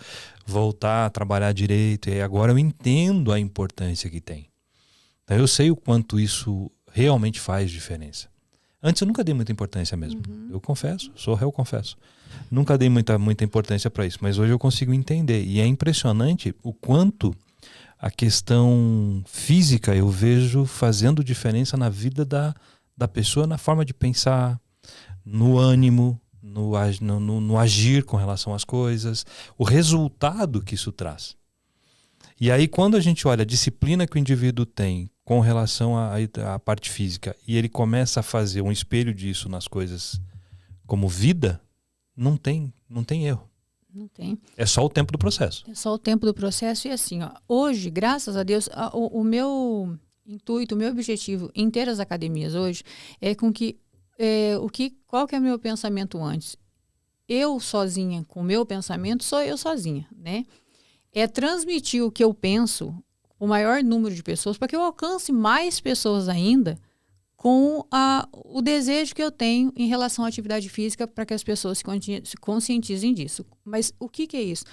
[SPEAKER 1] voltar a trabalhar direito. E aí agora eu entendo a importância que tem. Então eu sei o quanto isso realmente faz diferença. Antes eu nunca dei muita importância mesmo. Eu confesso, eu confesso. Nunca dei muita importância para isso, mas hoje eu consigo entender. E é impressionante o quanto a questão física eu vejo fazendo diferença na vida da pessoa, na forma de pensar, no ânimo, no agir com relação às coisas, o resultado que isso traz. E aí quando a gente olha a disciplina que o indivíduo tem com relação à parte física e ele começa a fazer um espelho disso nas coisas como vida, não tem erro.
[SPEAKER 2] Não tem.
[SPEAKER 1] É só o tempo do processo.
[SPEAKER 2] É só o tempo do processo e assim, ó, hoje, graças a Deus, o meu intuito, o meu objetivo em ter as academias hoje é com que, qual que é o meu pensamento antes? Eu sozinha, com o meu pensamento, sou eu sozinha, né? É transmitir o que eu penso, o maior número de pessoas, para que eu alcance mais pessoas ainda com o desejo que eu tenho em relação à atividade física para que as pessoas se conscientizem disso. Mas o que é isso?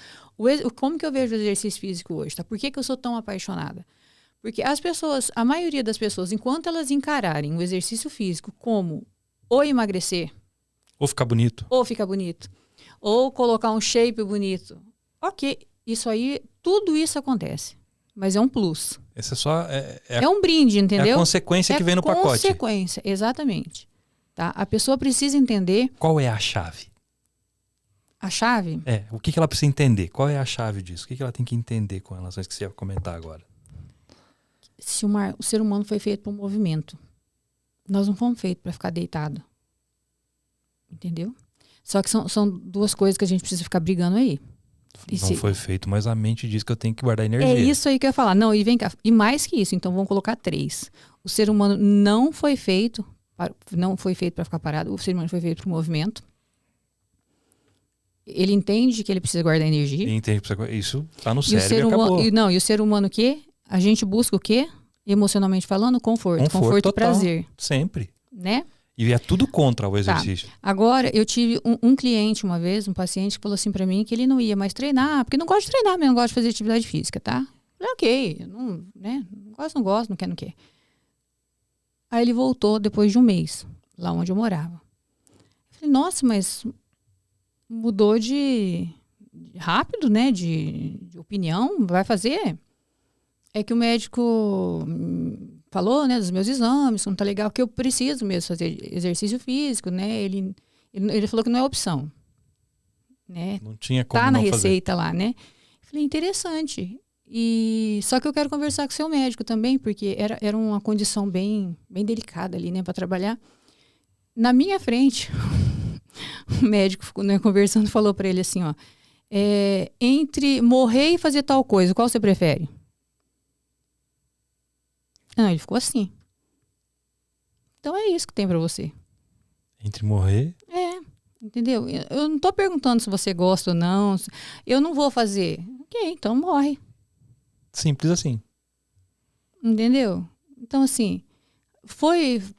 [SPEAKER 2] Como que eu vejo o exercício físico hoje? Tá? Por que eu sou tão apaixonada? Porque a maioria das pessoas, enquanto elas encararem o exercício físico como ou emagrecer,
[SPEAKER 1] ou ficar bonito,
[SPEAKER 2] ou colocar um shape bonito, ok, tudo isso acontece. Mas é um plus.
[SPEAKER 1] Esse é só...
[SPEAKER 2] É um brinde, entendeu?
[SPEAKER 1] É a consequência que vem no pacote.
[SPEAKER 2] É consequência, exatamente. Tá? A pessoa precisa entender...
[SPEAKER 1] Qual é a chave?
[SPEAKER 2] A chave?
[SPEAKER 1] O que ela precisa entender? Qual é a chave disso? O que ela tem que entender com relação a isso que você ia comentar agora?
[SPEAKER 2] O ser humano foi feito para um movimento. Nós não fomos feitos para ficar deitado. Entendeu? Só que são duas coisas que a gente precisa ficar brigando aí.
[SPEAKER 1] Não foi feito, mas a mente diz que eu tenho que guardar energia.
[SPEAKER 2] É isso aí que eu ia falar. Não, e vem cá. E mais que isso, então vamos colocar 3. O ser humano não foi feito para ficar parado. O ser humano foi feito para o movimento. Ele entende que ele precisa guardar energia.
[SPEAKER 1] Ele entende que isso está no cérebro e acabou.
[SPEAKER 2] E o ser humano o quê? A gente busca o quê? Emocionalmente falando, conforto e prazer.
[SPEAKER 1] Sempre.
[SPEAKER 2] Né?
[SPEAKER 1] E é tudo contra o exercício.
[SPEAKER 2] Tá. Agora, eu tive um cliente uma vez, um paciente, que falou assim pra mim que ele não ia mais treinar, porque não gosta de treinar mesmo, não gosta de fazer atividade física, tá? Eu falei, ok, não gosto, não quer. Aí ele voltou depois de um mês, lá onde eu morava. Eu falei, nossa, mas mudou de rápido, né, de opinião, vai fazer? É que o médico falou, né, dos meus exames, não tá legal, que eu preciso mesmo fazer exercício físico, né? Ele falou que não é opção, né?
[SPEAKER 1] Não tinha como
[SPEAKER 2] tá
[SPEAKER 1] não
[SPEAKER 2] na
[SPEAKER 1] fazer.
[SPEAKER 2] receita lá, né? Falei, interessante. Só que eu quero conversar com o seu médico também, porque era uma condição bem delicada ali, né, para trabalhar. Na minha frente, o médico, né, conversando, falou para ele assim, ó, entre morrer e fazer tal coisa, qual você prefere? Não, ele ficou assim. Então é isso que tem pra você.
[SPEAKER 1] Entre morrer...
[SPEAKER 2] Entendeu? Eu não tô perguntando se você gosta ou não. Eu não vou fazer. Ok, então morre.
[SPEAKER 1] Simples assim.
[SPEAKER 2] Entendeu? Então, assim,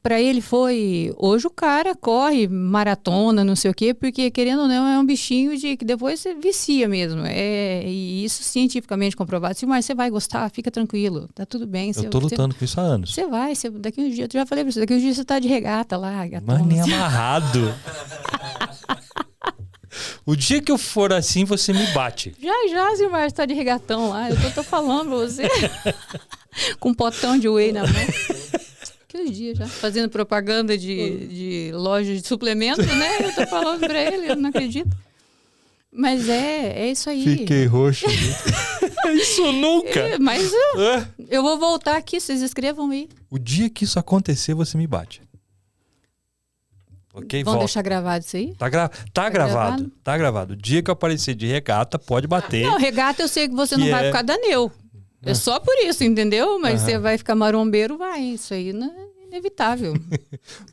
[SPEAKER 2] pra ele foi... Hoje o cara corre maratona, não sei o quê, porque, querendo ou não, é um bichinho que depois você vicia mesmo. E isso cientificamente comprovado. Se mas você vai gostar, fica tranquilo. Tá tudo bem.
[SPEAKER 1] Eu tô lutando com isso há anos.
[SPEAKER 2] Você vai, daqui uns dias, eu já falei pra você, daqui uns dias você tá de regata lá, gatona.
[SPEAKER 1] Mas nem amarrado. O dia que eu for assim, você me bate.
[SPEAKER 2] Já, Zilmar, você tá de regatão lá. Eu tô falando pra você. Com um potão de whey na mão. Aquele dia já. Fazendo propaganda de loja de suplemento, né? Eu tô falando pra ele, eu não acredito. Mas é isso aí.
[SPEAKER 1] Fiquei roxo. Isso nunca.
[SPEAKER 2] Mas eu vou voltar aqui, vocês escrevam aí.
[SPEAKER 1] O dia que isso acontecer, você me bate. Ok,
[SPEAKER 2] vamos deixar gravado isso aí?
[SPEAKER 1] Tá gravado. Tá gravado. O dia que eu aparecer de regata, pode bater.
[SPEAKER 2] Não, regata eu sei que você não vai ficar daneu. É só por isso, entendeu? Mas você vai ficar marombeiro, vai. Isso aí não é inevitável.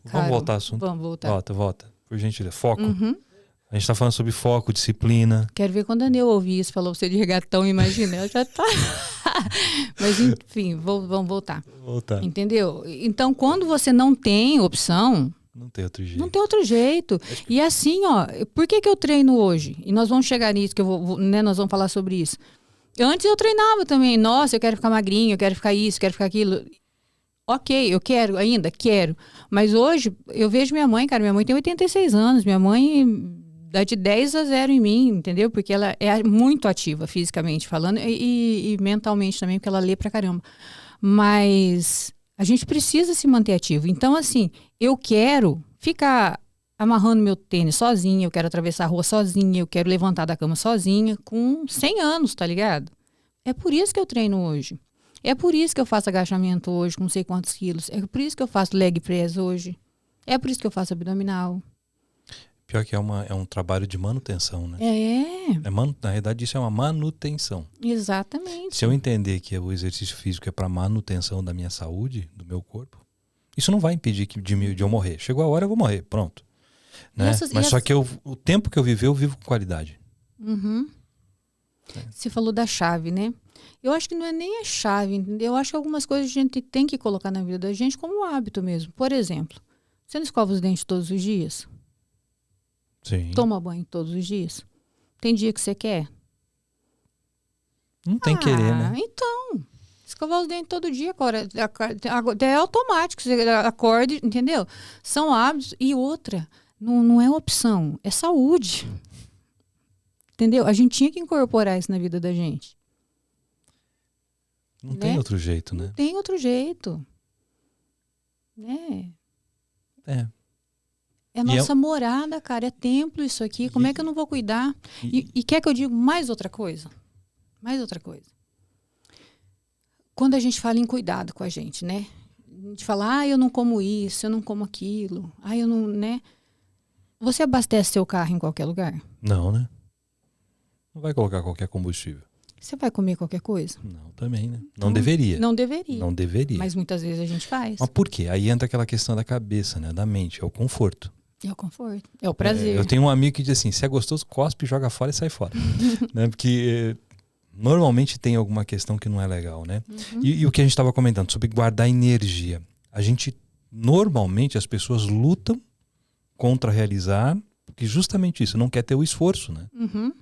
[SPEAKER 1] Vamos voltar ao assunto?
[SPEAKER 2] Vamos voltar.
[SPEAKER 1] Volta. Por gentileza. Foco. A gente tá falando sobre foco, disciplina.
[SPEAKER 2] Quero ver quando a Neu ouvir isso, falou você de regatão, imagina, ela já tá... Mas enfim, vamos voltar. Entendeu? Então, quando você não tem opção...
[SPEAKER 1] Não tem outro jeito.
[SPEAKER 2] Não tem outro jeito. E assim, ó, por que eu treino hoje? E nós vamos chegar nisso, que nós vamos falar sobre isso. Antes eu treinava também. Nossa, eu quero ficar magrinho, eu quero ficar isso, eu quero ficar aquilo. Ok, eu quero ainda, quero. Mas hoje, eu vejo minha mãe, cara, minha mãe tem 86 anos. Minha mãe dá de 10 a 0 em mim, entendeu? Porque ela é muito ativa, fisicamente falando, e mentalmente também, porque ela lê pra caramba. Mas... a gente precisa se manter ativo. Então, assim, eu quero ficar amarrando meu tênis sozinha, eu quero atravessar a rua sozinha, eu quero levantar da cama sozinha, com 100 anos, tá ligado? É por isso que eu treino hoje. É por isso que eu faço agachamento hoje, com não sei quantos quilos. É por isso que eu faço leg press hoje. É por isso que eu faço abdominal.
[SPEAKER 1] Pior que é um trabalho de manutenção, né? Na realidade, isso é uma manutenção.
[SPEAKER 2] Exatamente.
[SPEAKER 1] Se eu entender que o exercício físico é para manutenção da minha saúde, do meu corpo, isso não vai impedir de eu morrer. Chegou a hora, eu vou morrer, pronto. Né? Mas só que o tempo que eu vivo com qualidade.
[SPEAKER 2] Uhum. Você falou da chave, né? Eu acho que não é nem a chave, entendeu? Eu acho que algumas coisas a gente tem que colocar na vida da gente como hábito mesmo. Por exemplo, você não escova os dentes todos os dias?
[SPEAKER 1] Sim.
[SPEAKER 2] Toma banho todos os dias? Tem dia que você quer?
[SPEAKER 1] Não tem querer, né?
[SPEAKER 2] Então, escovar os dentes todo dia, agora é automático, você acorda, entendeu? São hábitos. E outra, não é opção, é saúde. Entendeu? A gente tinha que incorporar isso na vida da gente.
[SPEAKER 1] Não tem outro jeito, né?
[SPEAKER 2] Não tem outro jeito. Né? É nossa morada, cara. É templo isso aqui. Como é que eu não vou cuidar? E quer que eu diga mais outra coisa? Mais outra coisa. Quando a gente fala em cuidado com a gente, né? A gente fala, eu não como isso, eu não como aquilo. Eu não, né? Você abastece seu carro em qualquer lugar?
[SPEAKER 1] Não, né? Não vai colocar qualquer combustível.
[SPEAKER 2] Você vai comer qualquer coisa?
[SPEAKER 1] Não, também, né? Não deveria.
[SPEAKER 2] Não deveria.
[SPEAKER 1] Não deveria.
[SPEAKER 2] Mas muitas vezes a gente faz.
[SPEAKER 1] Mas por quê? Aí entra aquela questão da cabeça, né? Da mente. É o conforto.
[SPEAKER 2] É o conforto. É o prazer.
[SPEAKER 1] Eu tenho um amigo que diz assim, se é gostoso, cospe, joga fora e sai fora. Né? Porque normalmente tem alguma questão que não é legal, né? Uhum. E o que a gente estava comentando sobre guardar energia. Normalmente as pessoas lutam contra realizar, porque justamente isso, não quer ter o esforço, né?
[SPEAKER 2] Uhum.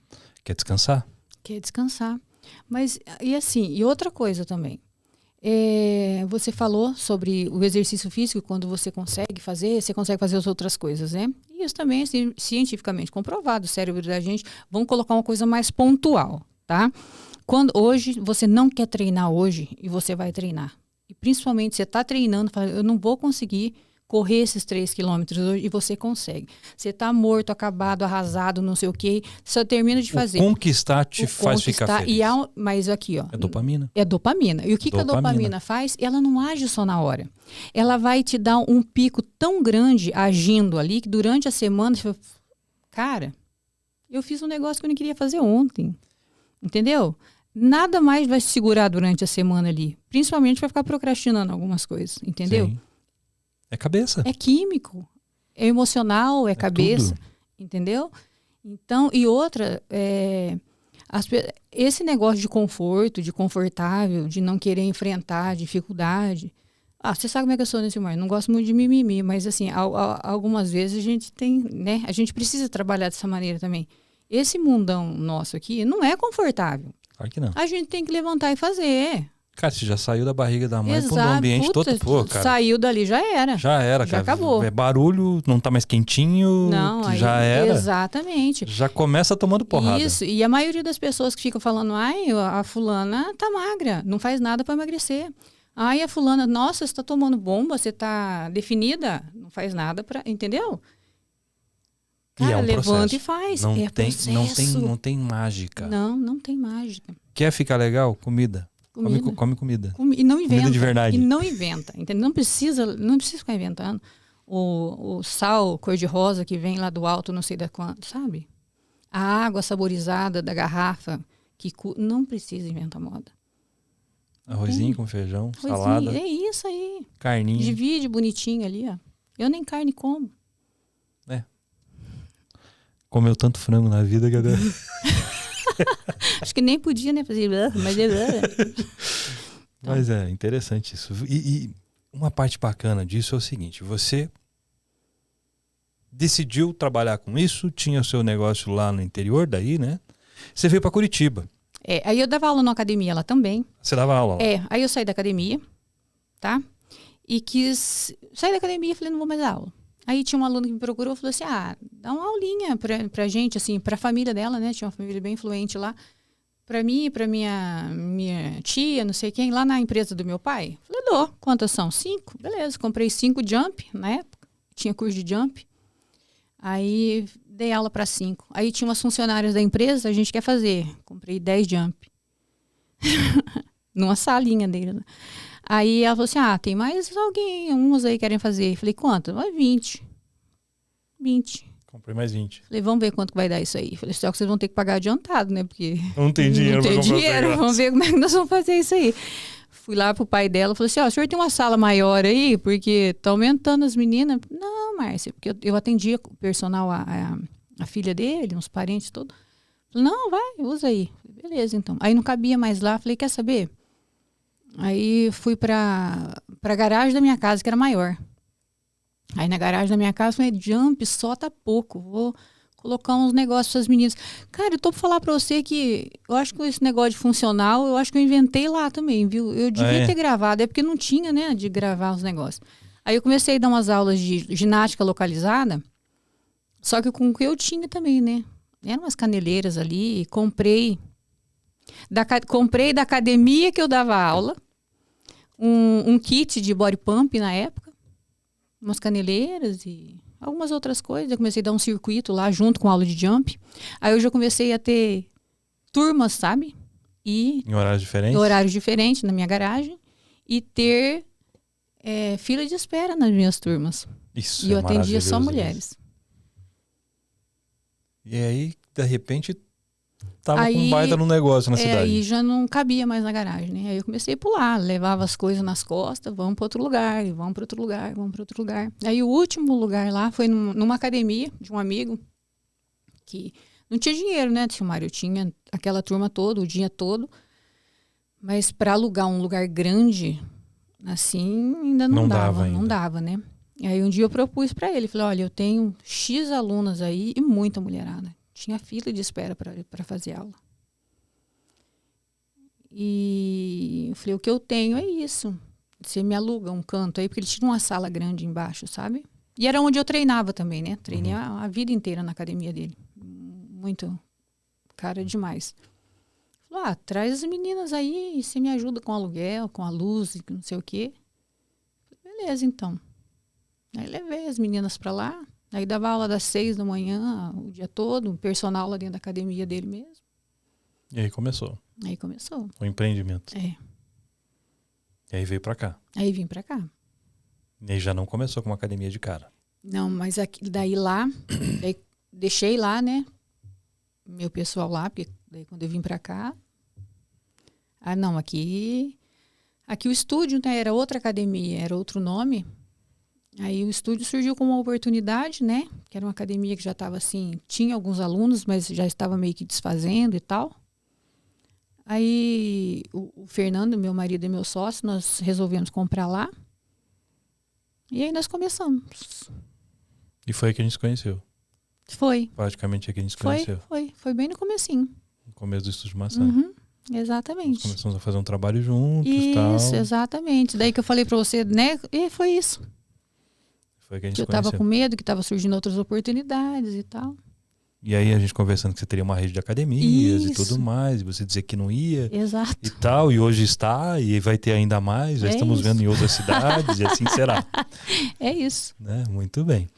[SPEAKER 1] Quer descansar.
[SPEAKER 2] Quer descansar. Mas, e outra coisa também. Você falou sobre o exercício físico, quando você consegue fazer as outras coisas, né? E isso também é cientificamente comprovado. O cérebro da gente, vamos colocar uma coisa mais pontual, tá? Quando hoje você não quer treinar hoje e você vai treinar. E principalmente você está treinando, fala, eu não vou conseguir correr esses 3 quilômetros hoje, e você consegue. Você está morto, acabado, arrasado, não sei o quê, só termina de fazer.
[SPEAKER 1] Conquistar te faz ficar feliz.
[SPEAKER 2] Mas aqui, ó.
[SPEAKER 1] É dopamina.
[SPEAKER 2] É dopamina. E o que a dopamina faz? Ela não age só na hora. Ela vai te dar um pico tão grande agindo ali, que durante a semana, você fala, cara, eu fiz um negócio que eu não queria fazer ontem. Entendeu? Nada mais vai se segurar durante a semana ali. Principalmente vai ficar procrastinando algumas coisas. Entendeu?
[SPEAKER 1] Sim. É cabeça.
[SPEAKER 2] É químico, é emocional, é cabeça,
[SPEAKER 1] tudo.
[SPEAKER 2] Entendeu? Então, e outra, esse negócio de conforto, de confortável, de não querer enfrentar a dificuldade. Você sabe como é que eu sou nesse mar? Não gosto muito de mimimi, mas assim, algumas vezes a gente tem, né? A gente precisa trabalhar dessa maneira também. Esse mundão nosso aqui não é confortável.
[SPEAKER 1] Claro que não.
[SPEAKER 2] A gente tem que levantar e fazer.
[SPEAKER 1] Cara, você já saiu da barriga da mãe para um ambiente todo, pô, cara.
[SPEAKER 2] Saiu dali, já era.
[SPEAKER 1] Já era,
[SPEAKER 2] já
[SPEAKER 1] cara.
[SPEAKER 2] Acabou.
[SPEAKER 1] É barulho, não tá mais quentinho,
[SPEAKER 2] não,
[SPEAKER 1] já era.
[SPEAKER 2] Exatamente.
[SPEAKER 1] Já começa tomando porrada.
[SPEAKER 2] Isso, e a maioria das pessoas que ficam falando, a fulana tá magra, não faz nada para emagrecer. A fulana, nossa, você tá tomando bomba, você tá definida, não faz nada para, entendeu? Cara, levanta processo. E faz.
[SPEAKER 1] Não tem mágica.
[SPEAKER 2] Não tem mágica.
[SPEAKER 1] Quer ficar legal? Comida. Come comida.
[SPEAKER 2] E não inventa.
[SPEAKER 1] Comida de verdade.
[SPEAKER 2] E não inventa. Entendeu? Não precisa ficar inventando. O sal cor-de-rosa que vem lá do alto, não sei da quanto, sabe? A água saborizada da garrafa, não precisa inventar moda.
[SPEAKER 1] Arrozinho com feijão, salada.
[SPEAKER 2] É isso aí.
[SPEAKER 1] Carninha.
[SPEAKER 2] Divide bonitinho ali, ó. Eu nem carne como.
[SPEAKER 1] Comeu tanto frango na vida, galera.
[SPEAKER 2] Acho que nem podia, né? Fazer,
[SPEAKER 1] Mas é interessante isso. E uma parte bacana disso é o seguinte: você decidiu trabalhar com isso, tinha o seu negócio lá no interior, daí, né? Você veio para Curitiba.
[SPEAKER 2] Aí eu dava aula na academia lá também.
[SPEAKER 1] Você dava aula lá?
[SPEAKER 2] Aí eu saí da academia, tá? E quis sair da academia e falei, não vou mais dar aula. Aí tinha um aluno que me procurou e falou assim, dá uma aulinha pra gente, assim, pra família dela, né? Tinha uma família bem influente lá. Pra mim, pra minha tia, não sei quem, lá na empresa do meu pai. Falei, dou. Quantas são? 5? Beleza, comprei 5 jump na época. Tinha curso de jump. Aí dei aula para 5. Aí tinha umas funcionárias da empresa, a gente quer fazer. Comprei 10 jump. Numa salinha dele, né? Aí ela falou assim, tem mais alguém, uns aí querem fazer. Falei, quanto? 20.
[SPEAKER 1] Comprei mais 20.
[SPEAKER 2] Falei, vamos ver quanto vai dar isso aí. Falei, só que vocês vão ter que pagar adiantado, né? Porque
[SPEAKER 1] não tem dinheiro
[SPEAKER 2] pra comprar. Vamos ver como é que nós vamos fazer isso aí. Fui lá pro pai dela, falei assim, ó, o senhor tem uma sala maior aí? Porque tá aumentando as meninas. Não, Márcia, porque eu atendia o personal, a filha dele, uns parentes todos. Falei, não, vai, usa aí. Falei, beleza, então. Aí não cabia mais lá, falei, quer saber? Aí fui pra garagem da minha casa, que era maior. Aí na garagem da minha casa, falei, Jump, só tá pouco, vou colocar uns negócios para as meninas. Cara, eu tô pra falar pra você que eu acho que esse negócio de funcional, eu acho que eu inventei lá também, viu? Eu devia ter gravado, é porque não tinha, né, de gravar os negócios. Aí eu comecei a dar umas aulas de ginástica localizada, só que com o que eu tinha também, né? Eram umas caneleiras ali, comprei da academia que eu dava aula, um kit de body pump na época, umas caneleiras e algumas outras coisas. Eu comecei a dar um circuito lá junto com a aula de jump. Aí eu já comecei a ter turmas, sabe? E
[SPEAKER 1] em horários diferentes?
[SPEAKER 2] Em horários diferentes na minha garagem. E ter fila de espera nas minhas turmas.
[SPEAKER 1] Isso.
[SPEAKER 2] E eu atendia só mulheres.
[SPEAKER 1] E aí, de repente, tava com um baita no negócio na cidade.
[SPEAKER 2] Aí já não cabia mais na garagem, né? Aí eu comecei a pular, levava as coisas nas costas, vamos para outro lugar, vamos para outro lugar, vamos para outro lugar. Aí o último lugar lá foi numa academia de um amigo que não tinha dinheiro, né, Silmário? Eu tinha aquela turma toda, o dia todo, mas para alugar um lugar grande, assim, ainda não dava, né? Aí um dia eu propus para ele, falei, olha, eu tenho X alunas aí e muita mulherada. Tinha fila de espera para fazer aula. E eu falei, o que eu tenho é isso. Você me aluga um canto aí, porque ele tinha uma sala grande embaixo, sabe? E era onde eu treinava também, né? Treinei a vida inteira na academia dele. Muito cara demais. Falei, traz as meninas aí e você me ajuda com aluguel, com a luz, não sei o quê. Falei, beleza, então. Aí levei as meninas para lá. Aí dava aula das 6 da manhã, o dia todo, um personal lá dentro da academia dele mesmo.
[SPEAKER 1] E aí começou.
[SPEAKER 2] Aí começou.
[SPEAKER 1] O empreendimento.
[SPEAKER 2] É.
[SPEAKER 1] E aí veio pra cá.
[SPEAKER 2] Aí vim pra cá.
[SPEAKER 1] E aí já não começou com uma academia de cara.
[SPEAKER 2] Não, mas daí lá, daí deixei lá, né? Meu pessoal lá, porque daí quando eu vim pra cá... não, aqui o estúdio, né, era outra academia, era outro nome... Aí o estúdio surgiu como uma oportunidade, né? Que era uma academia que já estava assim, tinha alguns alunos, mas já estava meio que desfazendo e tal. Aí o Fernando, meu marido e meu sócio, nós resolvemos comprar lá. E aí nós começamos.
[SPEAKER 1] E foi aí que a gente se conheceu.
[SPEAKER 2] Foi.
[SPEAKER 1] Praticamente aí que a gente se conheceu.
[SPEAKER 2] Foi bem no comecinho.
[SPEAKER 1] No começo do Estúdio Maçã.
[SPEAKER 2] Exatamente.
[SPEAKER 1] Nós começamos a fazer um trabalho juntos e tal.
[SPEAKER 2] Isso, exatamente. Daí que eu falei para você, né? E foi isso.
[SPEAKER 1] Foi que a gente
[SPEAKER 2] eu estava com medo, que estava surgindo outras oportunidades e tal.
[SPEAKER 1] E aí a gente conversando que você teria uma rede de academias e tudo mais, e você dizer que não ia.
[SPEAKER 2] Exato.
[SPEAKER 1] E tal, e hoje está, e vai ter ainda mais, já estamos vendo em outras cidades, e assim será.
[SPEAKER 2] É isso.
[SPEAKER 1] Né? Muito bem.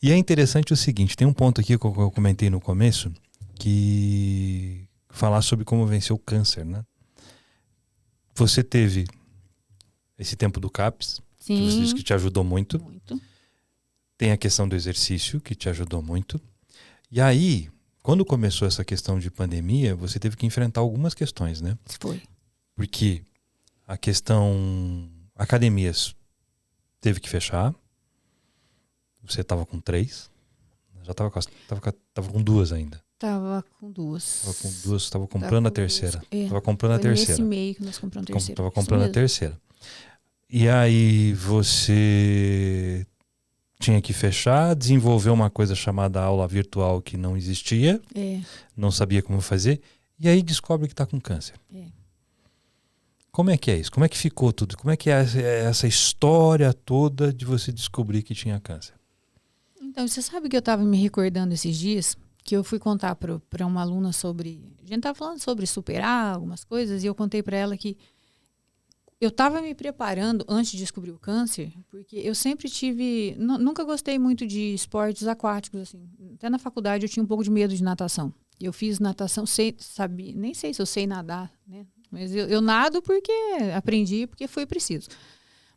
[SPEAKER 1] E é interessante o seguinte, tem um ponto aqui que eu comentei no começo, que falar sobre como vencer o câncer, né? Você teve esse tempo do CAPS,
[SPEAKER 2] Sim.
[SPEAKER 1] que você disse que te ajudou muito.
[SPEAKER 2] Muito.
[SPEAKER 1] Tem a questão do exercício, que te ajudou muito. E aí, quando começou essa questão de pandemia, você teve que enfrentar algumas questões, né?
[SPEAKER 2] Foi.
[SPEAKER 1] Porque a questão... Academias teve que fechar. Você estava com 3. Já estava com 2 ainda.
[SPEAKER 2] Estava com 2.
[SPEAKER 1] Estava com 2, estava comprando a terceira. Estava comprando a
[SPEAKER 2] Foi
[SPEAKER 1] terceira.
[SPEAKER 2] nesse meio que nós compramos a terceira.
[SPEAKER 1] Estava comprando a terceira. E aí você... tinha que fechar, desenvolver uma coisa chamada aula virtual que não existia, não sabia como fazer, e aí descobre que está com câncer. Como é que é isso? Como é que ficou tudo? Como é que é essa história toda de você descobrir que tinha câncer?
[SPEAKER 2] Então, você sabe que eu estava me recordando esses dias, que eu fui contar para uma aluna sobre... A gente estava falando sobre superar algumas coisas, e eu contei para ela que eu estava me preparando antes de descobrir o câncer, porque eu sempre tive... Nunca gostei muito de esportes aquáticos, assim. Até na faculdade eu tinha um pouco de medo de natação. Eu fiz natação, nem sei se eu sei nadar, né? Mas eu nado porque aprendi, porque foi preciso.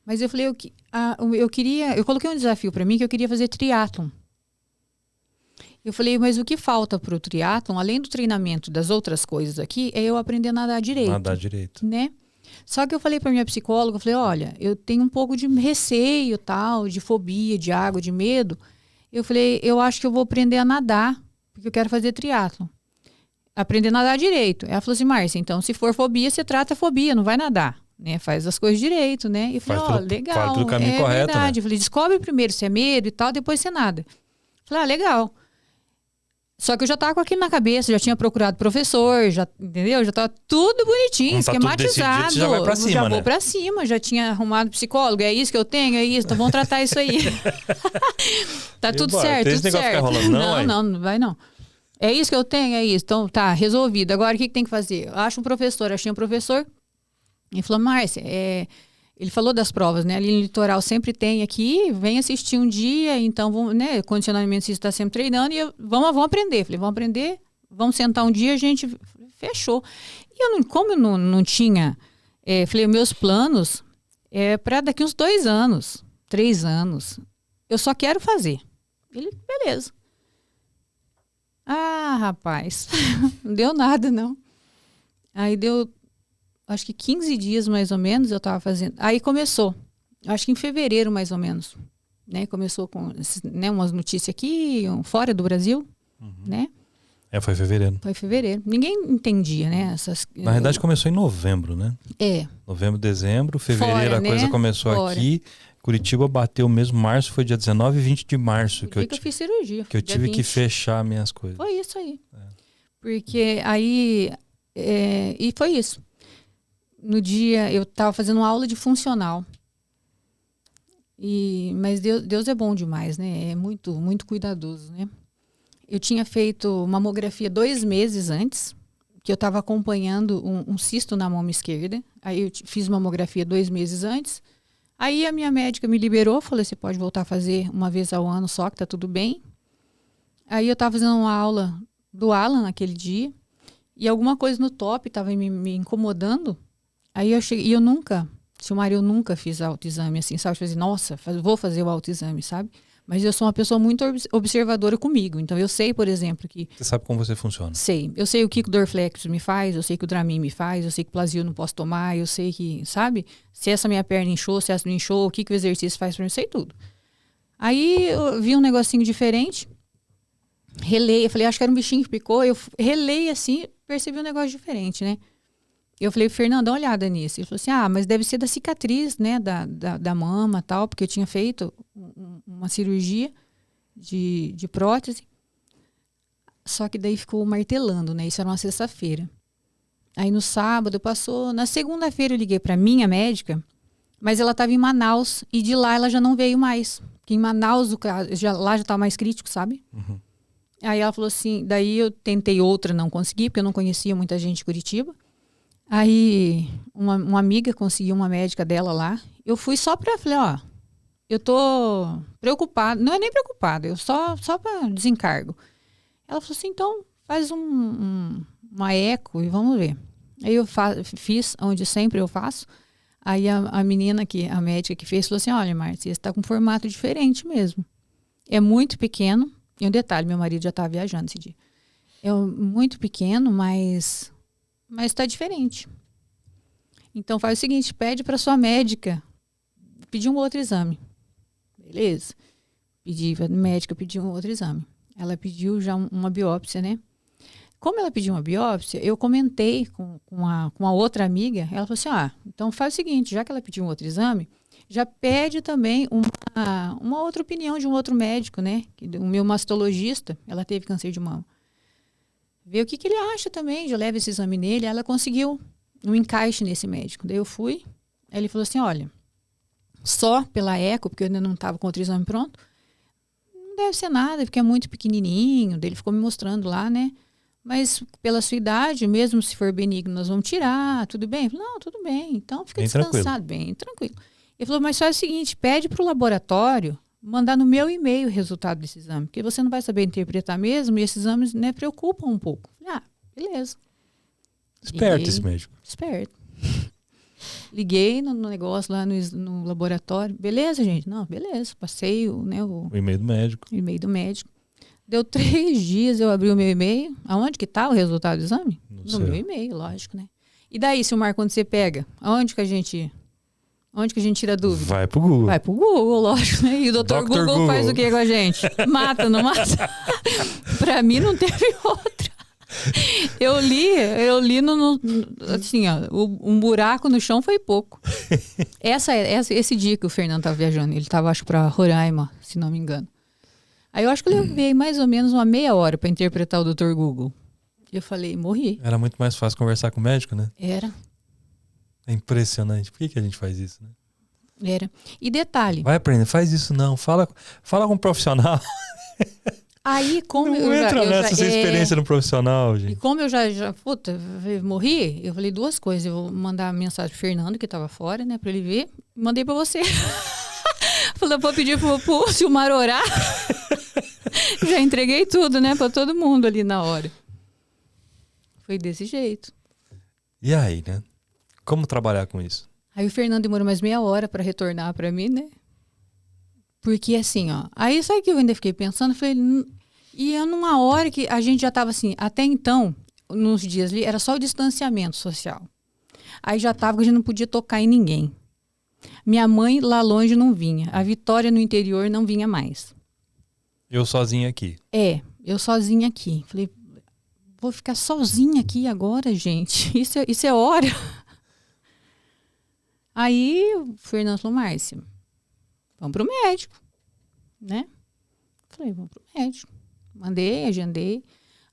[SPEAKER 2] Mas eu falei, eu coloquei um desafio para mim que eu queria fazer triatlon. Eu falei, mas o que falta para o triatlon, além do treinamento das outras coisas aqui, é eu aprender a nadar direito.
[SPEAKER 1] Nadar direito.
[SPEAKER 2] Né? Só que eu falei para minha psicóloga, eu falei, olha, eu tenho um pouco de receio, tal, de fobia, de água, de medo. Eu falei, eu acho que eu vou aprender a nadar, porque eu quero fazer triatlon. Aprender a nadar direito. Ela falou assim, Márcia, então se for fobia, você trata a fobia, não vai nadar. Né? Faz as coisas direito, né? E eu falei, legal,
[SPEAKER 1] faz tudo caminho correto,
[SPEAKER 2] verdade.
[SPEAKER 1] né?
[SPEAKER 2] Eu falei, descobre primeiro se é medo e tal, depois você nada. Eu falei, legal. Só que eu já tava com aquilo na cabeça, já tinha procurado professor, já, entendeu? Já tava tudo bonitinho,
[SPEAKER 1] tá
[SPEAKER 2] esquematizado.
[SPEAKER 1] Tudo decidido, você já vai pra cima,
[SPEAKER 2] já
[SPEAKER 1] né?
[SPEAKER 2] vou pra cima, já tinha arrumado psicólogo, é isso que eu tenho, é isso, então vamos tratar isso aí. Tá tudo certo,
[SPEAKER 1] tem
[SPEAKER 2] tudo
[SPEAKER 1] esse negócio
[SPEAKER 2] certo.
[SPEAKER 1] ficar rolando,
[SPEAKER 2] Não vai não. É isso que eu tenho, é isso. Então tá, resolvido. Agora o que tem que fazer? Eu acho um professor, achei um professor. Ele falou, Márcia, ele falou das provas, né? Ali no litoral sempre tem aqui, vem assistir um dia, então, vamos, né? Condicionamento você está sempre treinando e vamos aprender. Falei, vamos aprender, vamos sentar um dia, a gente fechou. E eu como eu não tinha, falei, meus planos para daqui uns 2 anos, 3 anos. Eu só quero fazer. Ele, beleza. Ah, rapaz, não deu nada, não. Aí deu, acho que 15 dias mais ou menos eu tava fazendo. Aí começou, acho que em fevereiro mais ou menos, né? Começou com, né, umas notícias aqui, fora do Brasil, né?
[SPEAKER 1] Foi fevereiro.
[SPEAKER 2] Foi fevereiro. Ninguém entendia, né?
[SPEAKER 1] Na verdade começou em novembro, né? Novembro, dezembro, fevereiro fora, a coisa começou fora. Aqui. Curitiba bateu mesmo, março foi dia 19 e 20 de março.
[SPEAKER 2] Que eu fiz cirurgia.
[SPEAKER 1] Que eu tive 20. Que fechar minhas coisas.
[SPEAKER 2] Foi isso aí. Porque aí, e foi isso. No dia, eu estava fazendo uma aula de funcional. Mas Deus é bom demais, né? É muito, muito cuidadoso, né? Eu tinha feito mamografia 2 meses antes, que eu estava acompanhando um cisto na mão esquerda. Aí eu fiz mamografia 2 meses antes. Aí a minha médica me liberou, falou, você pode voltar a fazer uma vez ao ano só, que tá tudo bem. Aí eu estava fazendo uma aula do Alan naquele dia, e alguma coisa no top estava me incomodando. Aí eu cheguei, e eu nunca fiz autoexame assim, sabe? Eu falei, nossa, vou fazer o autoexame, sabe? Mas eu sou uma pessoa muito observadora comigo. Então eu sei, por exemplo, que...
[SPEAKER 1] Você sabe como você funciona?
[SPEAKER 2] Sei. Eu sei o que o Dorflex me faz, eu sei que o Dramin me faz, eu sei que o Plasil não posso tomar, eu sei que, sabe? Se essa minha perna inchou, se essa não inchou, o que o exercício faz pra mim, eu sei tudo. Aí eu vi um negocinho diferente, relei, eu falei, acho que era um bichinho que picou, eu relei assim, percebi um negócio diferente, né? Eu falei, Fernando, dá uma olhada nisso. Ele falou assim, mas deve ser da cicatriz, né, da mama e tal, porque eu tinha feito uma cirurgia de prótese. Só que daí ficou martelando, né, isso era uma sexta-feira. Aí no sábado passou, na segunda-feira eu liguei para minha médica, mas ela estava em Manaus e de lá ela já não veio mais. Porque em Manaus, lá já estava mais crítico, sabe?
[SPEAKER 1] Uhum.
[SPEAKER 2] Aí ela falou assim, daí eu tentei outra, não consegui, porque eu não conhecia muita gente de Curitiba. Aí uma amiga conseguiu uma médica dela lá. Eu fui só falei, eu tô preocupada. Não é nem preocupada, eu só para desencargo. Ela falou assim, então faz uma eco e vamos ver. Aí eu fiz onde sempre eu faço. Aí a menina, a médica que fez, falou assim, olha, Márcia, você está com um formato diferente mesmo. É muito pequeno. E um detalhe, meu marido já estava viajando esse dia. É muito pequeno, mas está diferente. Então faz o seguinte, pede para sua médica pedir um outro exame. Beleza. A médica pediu um outro exame. Ela pediu já uma biópsia, né? Como ela pediu uma biópsia, eu comentei com uma outra amiga, ela falou assim, então faz o seguinte, já que ela pediu um outro exame, já pede também uma outra opinião de um outro médico, né? O meu mastologista, ela teve câncer de mama. Ver o que ele acha também, já leva esse exame nele. Ela conseguiu um encaixe nesse médico. Daí eu fui, aí ele falou assim, olha, só pela eco, porque eu ainda não estava com outro exame pronto, não deve ser nada, porque é muito pequenininho. Daí ele ficou me mostrando lá, né? Mas pela sua idade, mesmo se for benigno, nós vamos tirar, tudo bem? Eu falei, não, tudo bem, então fica descansado, bem tranquilo. Ele falou, mas faz o seguinte, pede para o laboratório mandar no meu e-mail o resultado desse exame, porque você não vai saber interpretar mesmo, e esses exames, né, preocupam um pouco. Beleza.
[SPEAKER 1] Esperto esse médico.
[SPEAKER 2] Esperto. Liguei no negócio lá no laboratório. Beleza, gente? Não, beleza. Passei o e-mail do médico. Deu 3 dias, eu abri o meu e-mail. Aonde que tá o resultado do exame?
[SPEAKER 1] No
[SPEAKER 2] No
[SPEAKER 1] seu.
[SPEAKER 2] meu e-mail, lógico, né? E daí, Silmar, quando você pega, onde que a gente tira a dúvida?
[SPEAKER 1] Vai pro Google.
[SPEAKER 2] Vai pro Google, lógico, né? E o Dr.
[SPEAKER 1] Dr.
[SPEAKER 2] Google faz
[SPEAKER 1] Google.
[SPEAKER 2] o que com a gente? Mata, não mata? Pra mim não teve outra. Eu li assim, ó, um buraco no chão foi pouco. Esse dia que o Fernando tava viajando, ele tava, acho, pra Roraima, se não me engano. Aí eu acho que eu levei mais ou menos uma meia hora pra interpretar o Dr. Google. E eu falei, morri.
[SPEAKER 1] Era muito mais fácil conversar com o médico, né?
[SPEAKER 2] Era.
[SPEAKER 1] É impressionante. Por que a gente faz isso, né?
[SPEAKER 2] Era. E detalhe.
[SPEAKER 1] Vai aprender, faz isso não. Fala com um profissional.
[SPEAKER 2] Aí, como
[SPEAKER 1] Não
[SPEAKER 2] eu já.
[SPEAKER 1] entra nessa sem experiência no profissional,
[SPEAKER 2] E
[SPEAKER 1] gente.
[SPEAKER 2] como eu puta, morri, eu falei 2 coisas. Eu vou mandar mensagem pro Fernando, que tava fora, né, pra ele ver. Mandei pra você. Falei, vou pedir pro Silmar orar. Já entreguei tudo, né, pra todo mundo ali na hora. Foi desse jeito.
[SPEAKER 1] E aí, né? Como trabalhar com isso?
[SPEAKER 2] Aí o Fernando demorou mais meia hora pra retornar pra mim, né? Porque assim, ó. Aí sabe que eu ainda fiquei pensando? Falei, e eu numa hora que a gente já tava assim, até então, nos dias ali, era só o distanciamento social. Aí já tava que a gente não podia tocar em ninguém. Minha mãe lá longe não vinha. A Vitória no interior não vinha mais.
[SPEAKER 1] Eu sozinho aqui.
[SPEAKER 2] Eu sozinha aqui. Falei, vou ficar sozinha aqui agora, gente. Isso é hora. Aí o Fernando falou, Márcia, vamos pro médico, né? Falei, vamos pro médico. Mandei, agendei.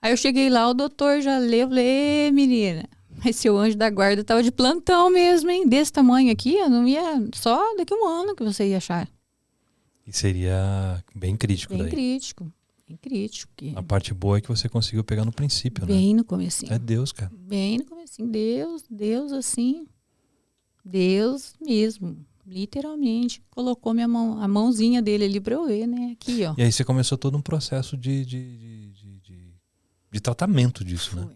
[SPEAKER 2] Aí eu cheguei lá, o doutor já leu, falei, menina, mas seu anjo da guarda tava de plantão mesmo, hein? Desse tamanho aqui, eu não ia, só daqui a um ano que você ia achar.
[SPEAKER 1] E seria bem crítico
[SPEAKER 2] Bem
[SPEAKER 1] daí.
[SPEAKER 2] crítico, bem crítico.
[SPEAKER 1] A parte boa é que você conseguiu pegar no princípio, né?
[SPEAKER 2] Bem no comecinho.
[SPEAKER 1] É Deus, cara.
[SPEAKER 2] Bem no comecinho. Deus assim, Deus mesmo. Literalmente, colocou minha mão, a mãozinha dele ali pra eu ver, né? Aqui, ó.
[SPEAKER 1] E aí você começou todo um processo de tratamento disso, né?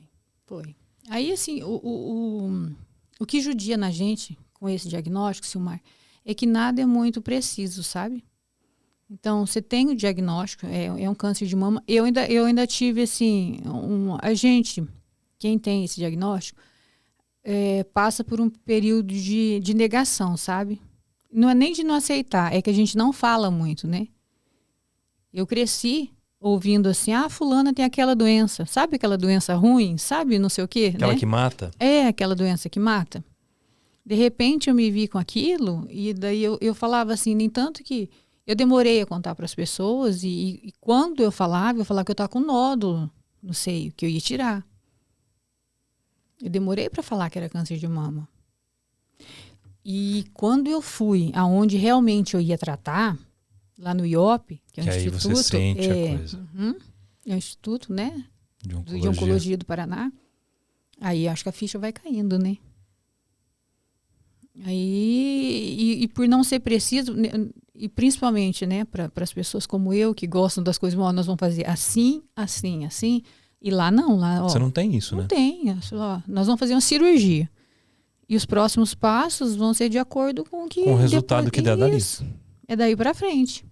[SPEAKER 2] Foi. Aí, assim, o que judia na gente com esse diagnóstico, Silmar, é que nada é muito preciso, sabe? Então, você tem o diagnóstico, é um câncer de mama. Eu ainda tive, assim, a gente, quem tem esse diagnóstico, passa por um período de negação, sabe? Não é nem de não aceitar, é que a gente não fala muito, né? Eu cresci ouvindo assim, fulana tem aquela doença, sabe aquela doença ruim, sabe não sei o quê,
[SPEAKER 1] Aquela
[SPEAKER 2] né?
[SPEAKER 1] que mata?
[SPEAKER 2] É, aquela doença que mata. De repente eu me vi com aquilo e daí eu falava assim, nem tanto que eu demorei a contar para as pessoas e quando eu falava que eu estava com nódulo no seio, que eu ia tirar. Eu demorei para falar que era câncer de mama. E quando eu fui aonde realmente eu ia tratar, lá no IOP, que é o
[SPEAKER 1] Que aí
[SPEAKER 2] instituto,
[SPEAKER 1] você sente a coisa.
[SPEAKER 2] É o Instituto, né,
[SPEAKER 1] De
[SPEAKER 2] de Oncologia do Paraná. Aí acho que a ficha vai caindo, né? Aí, e por não ser preciso, e principalmente, né, para as pessoas como eu, que gostam das coisas, nós vamos fazer assim, assim, assim, e lá não, lá, ó.
[SPEAKER 1] Você não tem isso,
[SPEAKER 2] Não
[SPEAKER 1] né?
[SPEAKER 2] tem, ó, nós vamos fazer uma cirurgia. E os próximos passos vão ser de acordo com o que...
[SPEAKER 1] Com o resultado que der dali.
[SPEAKER 2] Isso. É daí para frente.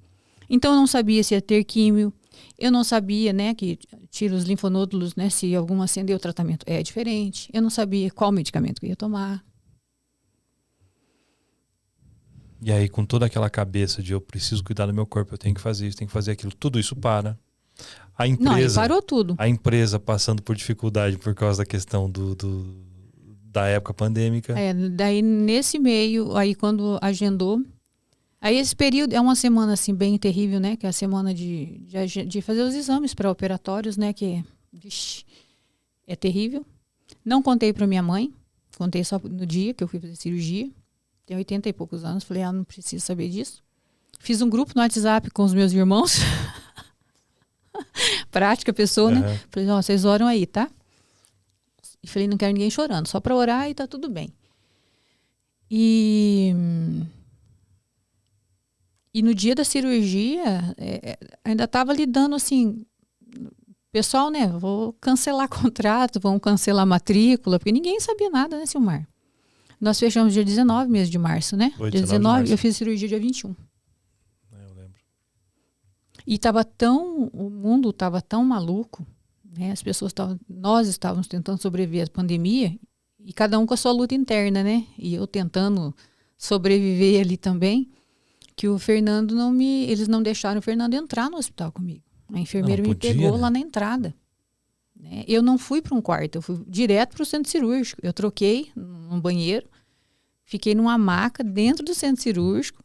[SPEAKER 2] Então, eu não sabia se ia ter químio. Eu não sabia, né, que tira os linfonódulos, né, se algum acender o tratamento é diferente. Eu não sabia qual medicamento que eu ia tomar.
[SPEAKER 1] E aí, com toda aquela cabeça de eu preciso cuidar do meu corpo, eu tenho que fazer isso, tenho que fazer aquilo, tudo isso para. A
[SPEAKER 2] Não, aí
[SPEAKER 1] empresa,
[SPEAKER 2] parou tudo.
[SPEAKER 1] a empresa passando por dificuldade por causa da questão da época pandêmica.
[SPEAKER 2] Daí nesse meio, aí quando agendou, aí esse período é uma semana assim bem terrível, né? Que é a semana de fazer os exames pré-operatórios, né? Que vixe, é terrível. Não contei para minha mãe, contei só no dia que eu fui fazer cirurgia. Tem 80 e poucos anos, falei, não preciso saber disso. Fiz um grupo no WhatsApp com os meus irmãos. Prática pessoa, né? Falei, vocês oram aí, tá? E falei, não quero ninguém chorando, só para orar e tá tudo bem. E no dia da cirurgia, ainda estava lidando assim, pessoal, né, vou cancelar contrato, vamos cancelar matrícula, porque ninguém sabia nada, né, Silmar? Nós fechamos dia 19, mês de março, né?
[SPEAKER 1] Foi
[SPEAKER 2] dia
[SPEAKER 1] 19 de março.
[SPEAKER 2] Eu fiz cirurgia dia 21.
[SPEAKER 1] Eu lembro.
[SPEAKER 2] E o mundo estava tão maluco, né? Nós estávamos tentando sobreviver à pandemia e cada um com a sua luta interna, né? E eu tentando sobreviver ali também, que eles não deixaram o Fernando entrar no hospital comigo. A enfermeira
[SPEAKER 1] Não
[SPEAKER 2] me
[SPEAKER 1] podia,
[SPEAKER 2] pegou
[SPEAKER 1] né?
[SPEAKER 2] lá na entrada. Né? Eu não fui para um quarto, eu fui direto para o centro cirúrgico. Eu troquei num banheiro, fiquei numa maca dentro do centro cirúrgico,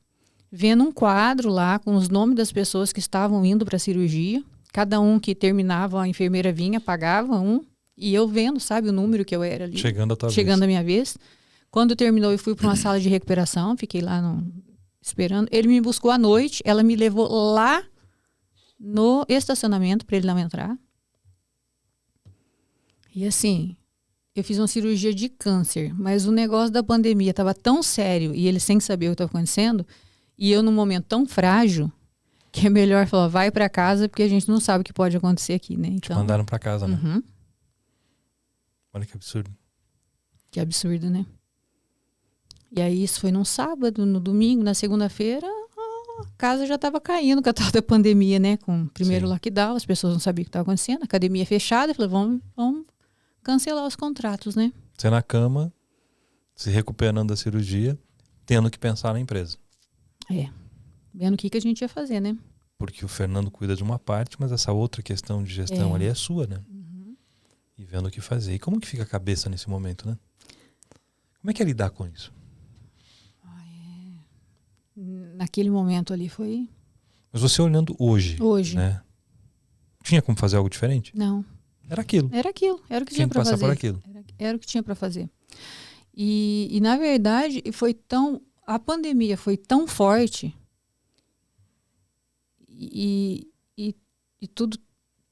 [SPEAKER 2] vendo um quadro lá com os nomes das pessoas que estavam indo para a cirurgia. Cada um que terminava, a enfermeira vinha, pagava um, e eu vendo, sabe, o número que eu era ali.
[SPEAKER 1] Chegando a tua
[SPEAKER 2] Chegando
[SPEAKER 1] vez.
[SPEAKER 2] a minha vez. Quando terminou, eu fui para uma sala de recuperação, fiquei lá esperando. Ele me buscou à noite, ela me levou lá no estacionamento para ele não entrar. E assim, eu fiz uma cirurgia de câncer, mas o negócio da pandemia estava tão sério e ele sem saber o que estava acontecendo, e eu num momento tão frágil, que é melhor falar, vai para casa porque a gente não sabe o que pode acontecer aqui, né? Então,
[SPEAKER 1] Mandaram pra casa, né?
[SPEAKER 2] uhum,
[SPEAKER 1] Olha que absurdo.
[SPEAKER 2] que absurdo, né? E aí isso foi num sábado, no domingo, na segunda-feira, a casa já estava caindo com a tal da pandemia, né? Com o primeiro
[SPEAKER 1] Sim.
[SPEAKER 2] lockdown, as pessoas não sabiam o que estava acontecendo, a academia fechada, eu falei, vamos cancelar os contratos, né?
[SPEAKER 1] Você na cama, se recuperando da cirurgia, tendo que pensar na empresa.
[SPEAKER 2] Vendo o que a gente ia fazer, né?
[SPEAKER 1] Porque o Fernando cuida de uma parte, mas essa outra questão de gestão ali é sua, né?
[SPEAKER 2] Uhum.
[SPEAKER 1] E vendo o que fazer. E como que fica a cabeça nesse momento, né? Como é que é lidar com isso?
[SPEAKER 2] Naquele momento ali foi...
[SPEAKER 1] Mas você olhando hoje, né? Tinha como fazer algo diferente?
[SPEAKER 2] Não.
[SPEAKER 1] Era aquilo.
[SPEAKER 2] Era aquilo, era o que
[SPEAKER 1] Tinha
[SPEAKER 2] tinha
[SPEAKER 1] que
[SPEAKER 2] para
[SPEAKER 1] passar
[SPEAKER 2] fazer.
[SPEAKER 1] por aquilo.
[SPEAKER 2] Era o que tinha para fazer. E na verdade, a pandemia foi tão forte e tudo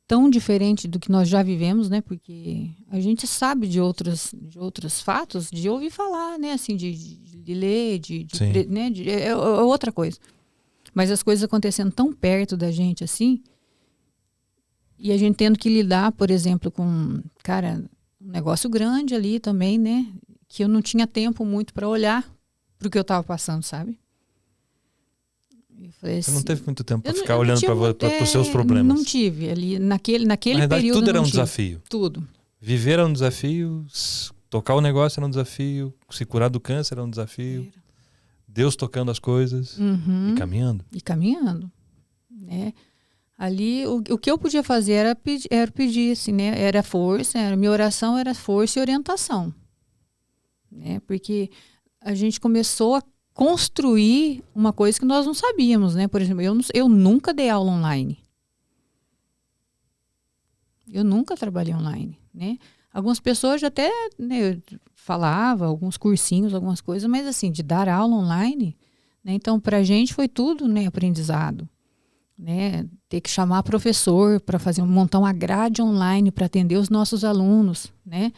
[SPEAKER 2] tão diferente do que nós já vivemos, né? Porque a gente sabe de outros fatos, de ouvir falar, né? Assim, de ler,
[SPEAKER 1] Sim.
[SPEAKER 2] né? É outra coisa. Mas as coisas acontecendo tão perto da gente, assim, e a gente tendo que lidar, por exemplo, com, cara, um negócio grande ali também, né? Que eu não tinha tempo muito para olhar para o que eu estava passando, sabe? Eu falei assim,
[SPEAKER 1] Você não teve muito tempo para
[SPEAKER 2] eu não-
[SPEAKER 1] ficar
[SPEAKER 2] eu não
[SPEAKER 1] olhando
[SPEAKER 2] tinha
[SPEAKER 1] para os seus problemas.
[SPEAKER 2] Não tive. Ali, naquele
[SPEAKER 1] Na verdade,
[SPEAKER 2] período
[SPEAKER 1] tudo
[SPEAKER 2] eu
[SPEAKER 1] era
[SPEAKER 2] não
[SPEAKER 1] um
[SPEAKER 2] tive.
[SPEAKER 1] desafio.
[SPEAKER 2] Tudo.
[SPEAKER 1] Viver era um desafio, tocar o negócio era um desafio, se curar do câncer era um desafio, Deus tocando as coisas
[SPEAKER 2] Uhum.
[SPEAKER 1] e caminhando.
[SPEAKER 2] E caminhando. Né? Ali, o que eu podia fazer era pedir, assim, né? Era força, minha oração era força e orientação. Né? Porque a gente começou a construir uma coisa que nós não sabíamos, né? Por exemplo, eu nunca dei aula online. Eu nunca trabalhei online, né? Algumas pessoas já até, né, falavam, alguns cursinhos, algumas coisas, mas assim, de dar aula online, né? Então, para a gente foi tudo, né, aprendizado. Né? Ter que chamar professor para montar uma grade online para atender os nossos alunos, né?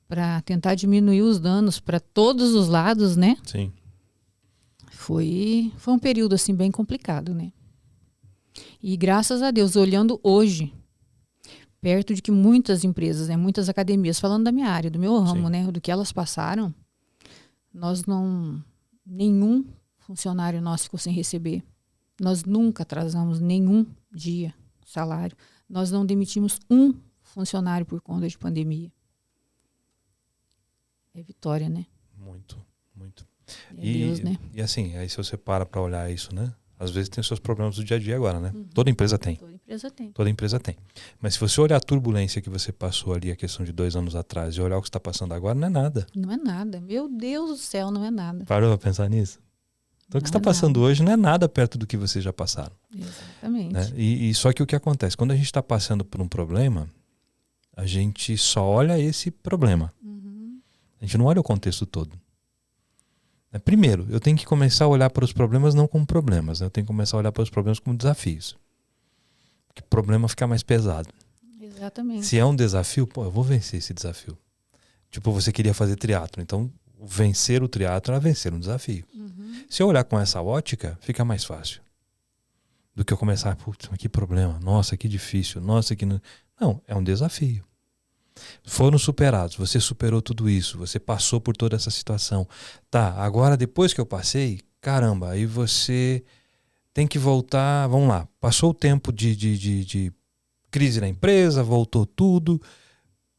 [SPEAKER 2] Para tentar diminuir os danos para todos os lados, né?
[SPEAKER 1] Sim.
[SPEAKER 2] Foi um período assim bem complicado, né? E graças a Deus, olhando hoje, perto de que muitas empresas, né, muitas academias, falando da minha área, do meu ramo,
[SPEAKER 1] Sim.
[SPEAKER 2] né, do que elas passaram, nenhum funcionário nosso ficou sem receber. Nós nunca atrasamos nenhum dia salário. Nós não demitimos um funcionário por conta de pandemia. É vitória, né?
[SPEAKER 1] Muito, muito.
[SPEAKER 2] É Deus, né?
[SPEAKER 1] E assim, aí se você para olhar isso, né? Às vezes tem os seus problemas do dia a dia agora, né? Uhum. Toda empresa tem.
[SPEAKER 2] Toda empresa tem.
[SPEAKER 1] Toda empresa tem. Mas se você olhar a turbulência que você passou ali, a questão de 2 anos atrás, e olhar o que está passando agora, não é nada.
[SPEAKER 2] Não é nada. Meu Deus do céu, não é nada.
[SPEAKER 1] Parou pra pensar nisso? Então o que está passando hoje não é nada perto do que vocês já passaram.
[SPEAKER 2] Exatamente.
[SPEAKER 1] Né? E só que o que acontece? Quando a gente está passando por um problema, a gente só olha esse problema.
[SPEAKER 2] Uhum.
[SPEAKER 1] A gente não olha o contexto todo. Primeiro, eu tenho que começar a olhar para os problemas não como problemas. Né? Eu tenho que começar a olhar para os problemas como desafios. Porque o problema fica mais pesado.
[SPEAKER 2] Exatamente.
[SPEAKER 1] Se é um desafio, pô, eu vou vencer esse desafio. Tipo, você queria fazer triatlo. Então, vencer o triatlo era vencer um desafio.
[SPEAKER 2] Uhum.
[SPEAKER 1] Se eu olhar com essa ótica, fica mais fácil. Do que eu começar, putz, que problema. Nossa, que difícil. Nossa, que... Não, é um desafio. Foram superados, você superou tudo isso, você passou por toda essa situação. Tá, agora depois que eu passei, caramba, aí você tem que voltar, vamos lá, passou o tempo de crise na empresa, voltou tudo,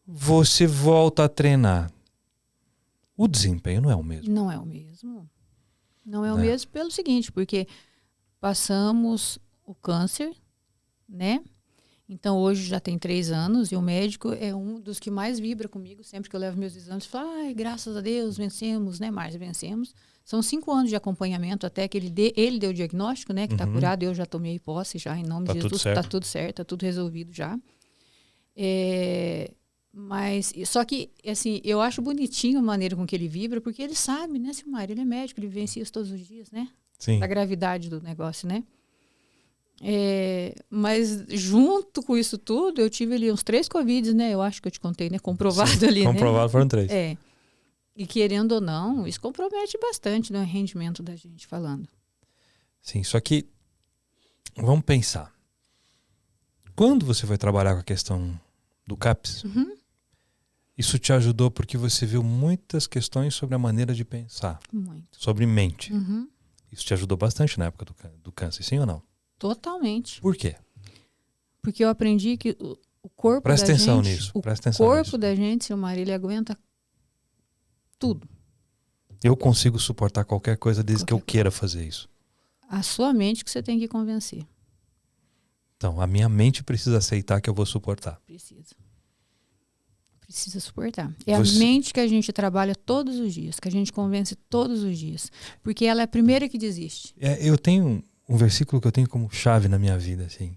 [SPEAKER 1] você volta a treinar. O desempenho não é o mesmo.
[SPEAKER 2] Não é o mesmo. Não é o
[SPEAKER 1] Né?
[SPEAKER 2] mesmo pelo seguinte, porque passamos o câncer, né? Então, hoje já tem 3 anos e o médico é um dos que mais vibra comigo. Sempre que eu levo meus exames, fala, ai, graças a Deus, vencemos, né, Márcia? Vencemos. São 5 anos de acompanhamento até que ele deu o diagnóstico, né, que está curado. Eu já tomei posse, já, em nome de Jesus. Está tudo certo, está tudo resolvido já. Mas, só que, assim, eu acho bonitinho a maneira com que ele vibra, porque ele sabe, né, Silmar? Ele é médico, ele vivencia isso todos os dias, né?
[SPEAKER 1] Sim.
[SPEAKER 2] Da gravidade do negócio, né? Mas junto com isso tudo, eu tive ali uns 3 Covids, né? Eu acho que eu te contei, né? Comprovado. Sim, ali,
[SPEAKER 1] comprovado,
[SPEAKER 2] né?
[SPEAKER 1] Foram 3.
[SPEAKER 2] E querendo ou não, isso compromete bastante, né, o rendimento da gente falando.
[SPEAKER 1] Sim, só que vamos pensar. Quando você foi trabalhar com a questão do CAPS, isso te ajudou porque você viu muitas questões sobre a maneira de pensar.
[SPEAKER 2] Muito.
[SPEAKER 1] Sobre mente. Isso te ajudou bastante na época do câncer, sim ou não?
[SPEAKER 2] Totalmente.
[SPEAKER 1] Por quê?
[SPEAKER 2] Porque eu aprendi que o corpo
[SPEAKER 1] Presta
[SPEAKER 2] da
[SPEAKER 1] atenção
[SPEAKER 2] gente...
[SPEAKER 1] nisso.
[SPEAKER 2] O
[SPEAKER 1] Presta atenção
[SPEAKER 2] corpo
[SPEAKER 1] nisso.
[SPEAKER 2] da gente, Silmar, ele aguenta tudo.
[SPEAKER 1] Eu consigo suportar qualquer coisa desde que eu queira fazer isso.
[SPEAKER 2] A sua mente que você tem que convencer.
[SPEAKER 1] Então, a minha mente precisa aceitar que eu vou suportar.
[SPEAKER 2] Precisa suportar. É a mente que a gente trabalha todos os dias, que a gente convence todos os dias. Porque ela é a primeira que desiste.
[SPEAKER 1] Eu tenho um versículo que eu tenho como chave na minha vida, assim.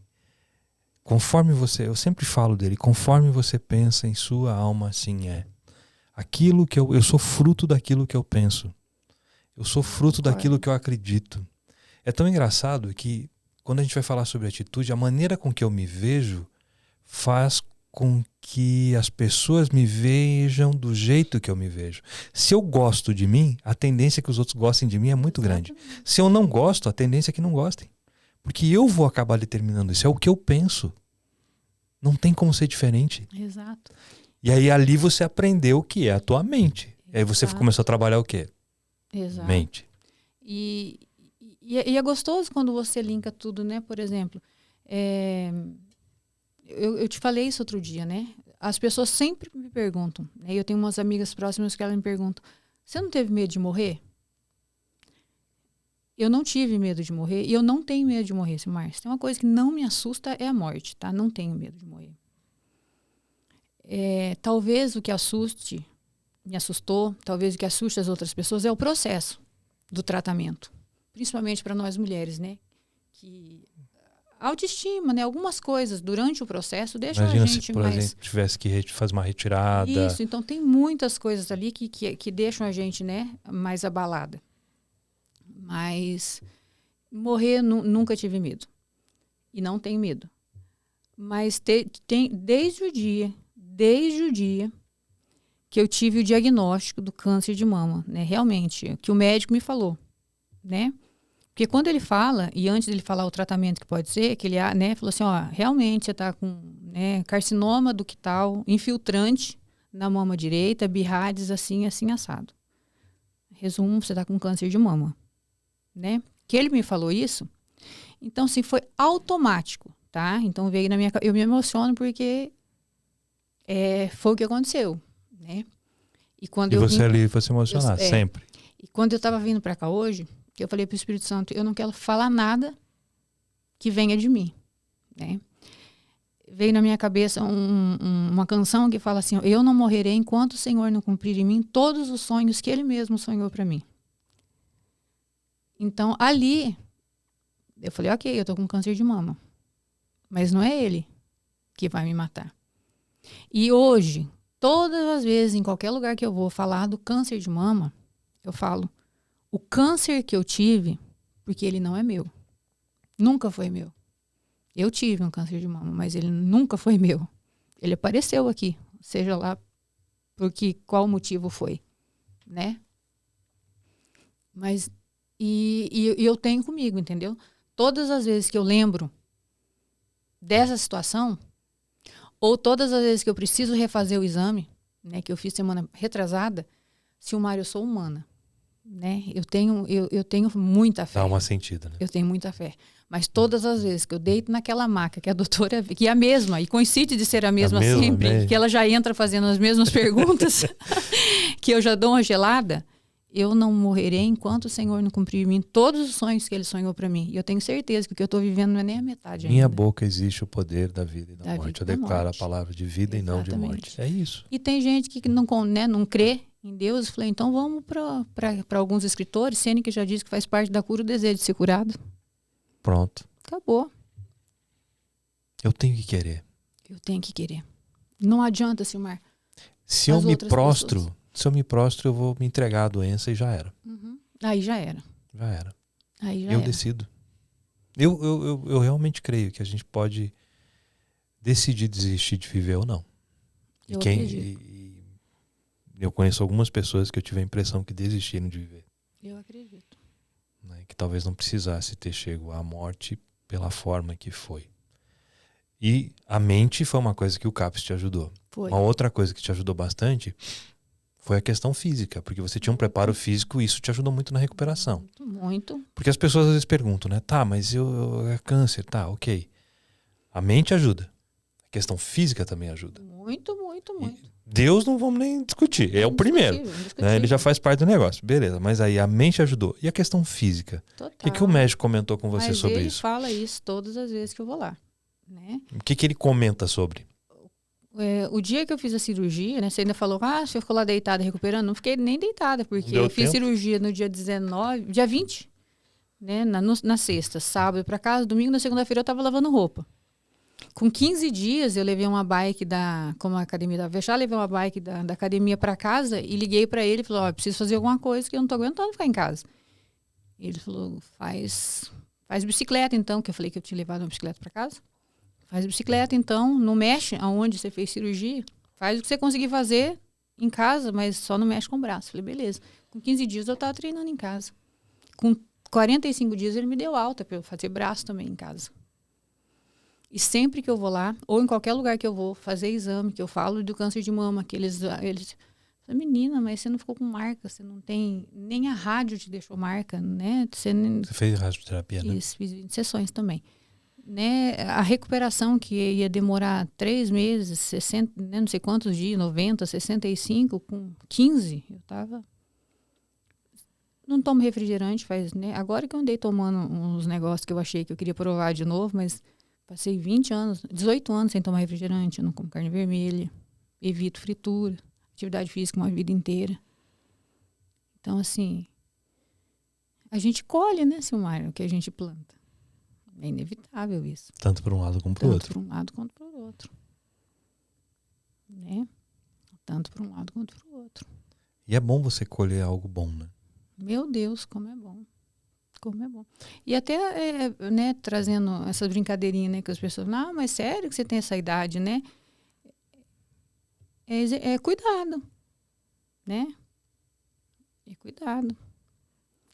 [SPEAKER 1] Conforme você, eu sempre falo dele, conforme você pensa em sua alma, assim é. Aquilo que eu sou fruto daquilo que eu penso. Eu sou fruto daquilo que eu acredito. É tão engraçado que quando a gente vai falar sobre atitude, a maneira com que eu me vejo faz com que as pessoas me vejam do jeito que eu me vejo. Se eu gosto de mim, a tendência que os outros gostem de mim é muito grande. Se eu não gosto, a tendência é que não gostem. Porque eu vou acabar determinando isso. É o que eu penso. Não tem como ser diferente.
[SPEAKER 2] Exato.
[SPEAKER 1] E aí ali você aprendeu o que é a tua mente. Exato. Aí você começou a trabalhar o quê?
[SPEAKER 2] Exato.
[SPEAKER 1] Mente.
[SPEAKER 2] E é gostoso quando você linka tudo, né? Por exemplo, eu te falei isso outro dia, né? As pessoas sempre me perguntam, né? Eu tenho umas amigas próximas que elas me perguntam, você não teve medo de morrer? Eu não tive medo de morrer e eu não tenho medo de morrer, Márcia. Tem uma coisa que não me assusta é a morte, tá? Não tenho medo de morrer. Talvez o que me assustou, talvez o que assuste as outras pessoas é o processo do tratamento. Principalmente para nós mulheres, né? Que a autoestima, né? Algumas coisas durante o processo deixam
[SPEAKER 1] Imagina
[SPEAKER 2] a gente
[SPEAKER 1] se, por exemplo, tivesse que fazer uma retirada.
[SPEAKER 2] Isso, então tem muitas coisas ali que deixam a gente, né, mais abalada. Mas morrer nunca tive medo. E não tenho medo. Mas desde o dia que eu tive o diagnóstico do câncer de mama, né, realmente, que o médico me falou, né? Porque quando ele fala, e antes dele falar o tratamento que pode ser, que ele, né, falou assim, ó, realmente você está com, né, carcinoma do que tal, infiltrante na mama direita, BIRADS, assim, assado. Resumo, você está com câncer de mama, né? Que ele me falou isso, então, assim, foi automático, tá? Então, veio na minha cabeça, eu me emociono porque foi o que aconteceu, né? E você
[SPEAKER 1] ali foi se emocionar, sempre.
[SPEAKER 2] E quando eu estava vindo para cá hoje, que eu falei para o Espírito Santo, eu não quero falar nada que venha de mim, né? Veio na minha cabeça uma canção que fala assim, eu não morrerei enquanto o Senhor não cumprir em mim todos os sonhos que Ele mesmo sonhou para mim. Então, ali, eu falei, ok, eu tô com câncer de mama, mas não é Ele que vai me matar. E hoje, todas as vezes, em qualquer lugar que eu vou falar do câncer de mama, eu falo, o câncer que eu tive, porque ele não é meu. Nunca foi meu. Eu tive um câncer de mama, mas ele nunca foi meu. Ele apareceu aqui, seja lá qual motivo foi, né? Mas, e eu tenho comigo, entendeu? Todas as vezes que eu lembro dessa situação, ou todas as vezes que eu preciso refazer o exame, né, que eu fiz semana retrasada, Silmar, eu sou humana. né? Eu tenho muita fé.
[SPEAKER 3] Dá uma sentida, né?
[SPEAKER 2] Eu tenho muita fé. Mas todas as vezes que eu deito naquela maca, que a doutora, que é a mesma, e coincide de ser a mesma sempre,
[SPEAKER 3] né?
[SPEAKER 2] que ela já entra fazendo as mesmas perguntas, que eu já dou uma gelada, eu não morrerei enquanto o Senhor não cumprir em mim todos os sonhos que Ele sonhou para mim. E eu tenho certeza que o que eu estou vivendo não é nem a metade ainda.
[SPEAKER 3] Minha boca existe o poder da vida e da morte.
[SPEAKER 2] Vida
[SPEAKER 3] Eu declaro
[SPEAKER 2] morte.
[SPEAKER 3] a palavra de vida
[SPEAKER 2] Exatamente.
[SPEAKER 3] e não de morte. É isso.
[SPEAKER 2] E tem gente que não crê em Deus. Eu falei, então vamos para alguns escritores. Sêneca já disse que faz parte da cura o desejo de ser curado.
[SPEAKER 3] Pronto.
[SPEAKER 2] Acabou.
[SPEAKER 3] Eu tenho que querer.
[SPEAKER 2] Eu tenho que querer. Não adianta, Silmar.
[SPEAKER 3] Se eu me prostro, eu vou me entregar à doença e já era.
[SPEAKER 2] Uhum. Aí já era.
[SPEAKER 3] Já era.
[SPEAKER 2] Aí já
[SPEAKER 3] eu
[SPEAKER 2] era.
[SPEAKER 3] decido. Eu realmente creio que a gente pode decidir desistir de viver ou não.
[SPEAKER 2] Eu
[SPEAKER 3] Eu conheço algumas pessoas que eu tive a impressão que desistiram de viver.
[SPEAKER 2] Eu acredito.
[SPEAKER 3] Né? Que talvez não precisasse ter chego à morte pela forma que foi. E a mente foi uma coisa que o CAPS te ajudou.
[SPEAKER 2] Foi.
[SPEAKER 3] Uma outra coisa que te ajudou bastante foi a questão física, porque você tinha um preparo físico e isso te ajudou muito na recuperação.
[SPEAKER 2] Muito.
[SPEAKER 3] Porque as pessoas às vezes perguntam, né? Tá, mas é câncer, tá, ok. A mente ajuda. A questão física também ajuda.
[SPEAKER 2] Muito.
[SPEAKER 3] Deus não vamos nem discutir, é o primeiro. Né? Ele já faz parte do negócio, beleza. Mas aí a mente ajudou. E a questão física?
[SPEAKER 2] Total.
[SPEAKER 3] O que o médico comentou com você sobre isso?
[SPEAKER 2] Ele fala isso todas as vezes que eu vou lá. Né?
[SPEAKER 3] O que ele comenta sobre?
[SPEAKER 2] O dia que eu fiz a cirurgia, né? Você ainda falou, você ficou lá deitada recuperando? Não fiquei nem deitada, porque eu fiz cirurgia no dia 20, né? Na sexta, sábado para casa, domingo, na segunda-feira eu estava lavando roupa. Com 15 dias eu levei uma bike como a academia estava fechada, levei uma bike da academia para casa e liguei para ele e falei, preciso fazer alguma coisa que eu não estou aguentando ficar em casa. Ele falou, faz bicicleta então, que eu falei que eu tinha levado uma bicicleta para casa. Faz bicicleta, então, não mexe aonde você fez cirurgia. Faz o que você conseguir fazer em casa, mas só não mexe com o braço. Falei, beleza. Com 15 dias eu estava treinando em casa. Com 45 dias ele me deu alta para eu fazer braço também em casa. E sempre que eu vou lá, ou em qualquer lugar que eu vou fazer exame, que eu falo do câncer de mama, que eles menina, mas você não ficou com marca, você não tem, nem a rádio te deixou marca, né? Você
[SPEAKER 3] fez radioterapia, né?
[SPEAKER 2] Isso, fiz 20 sessões também. Né, a recuperação que ia demorar 3 meses, 60, né, não sei quantos dias, 90, 65, com 15, eu tava... Não tomo refrigerante, né? Agora que eu andei tomando uns negócios que eu achei que eu queria provar de novo, mas passei 18 anos sem tomar refrigerante, eu não como carne vermelha, evito fritura, atividade física uma vida inteira. Então, assim, a gente colhe, né, Silmar, o que a gente planta. É inevitável isso.
[SPEAKER 3] Tanto para um lado como para o outro.
[SPEAKER 2] Tanto para um lado quanto para o outro. Né? Tanto para um lado quanto para o outro.
[SPEAKER 3] E é bom você colher algo bom, né?
[SPEAKER 2] Meu Deus, como é bom. Como é bom. E até, né, trazendo essa brincadeirinha, né, que as pessoas falam, mas sério que você tem essa idade, né? É cuidado. Né? É cuidado.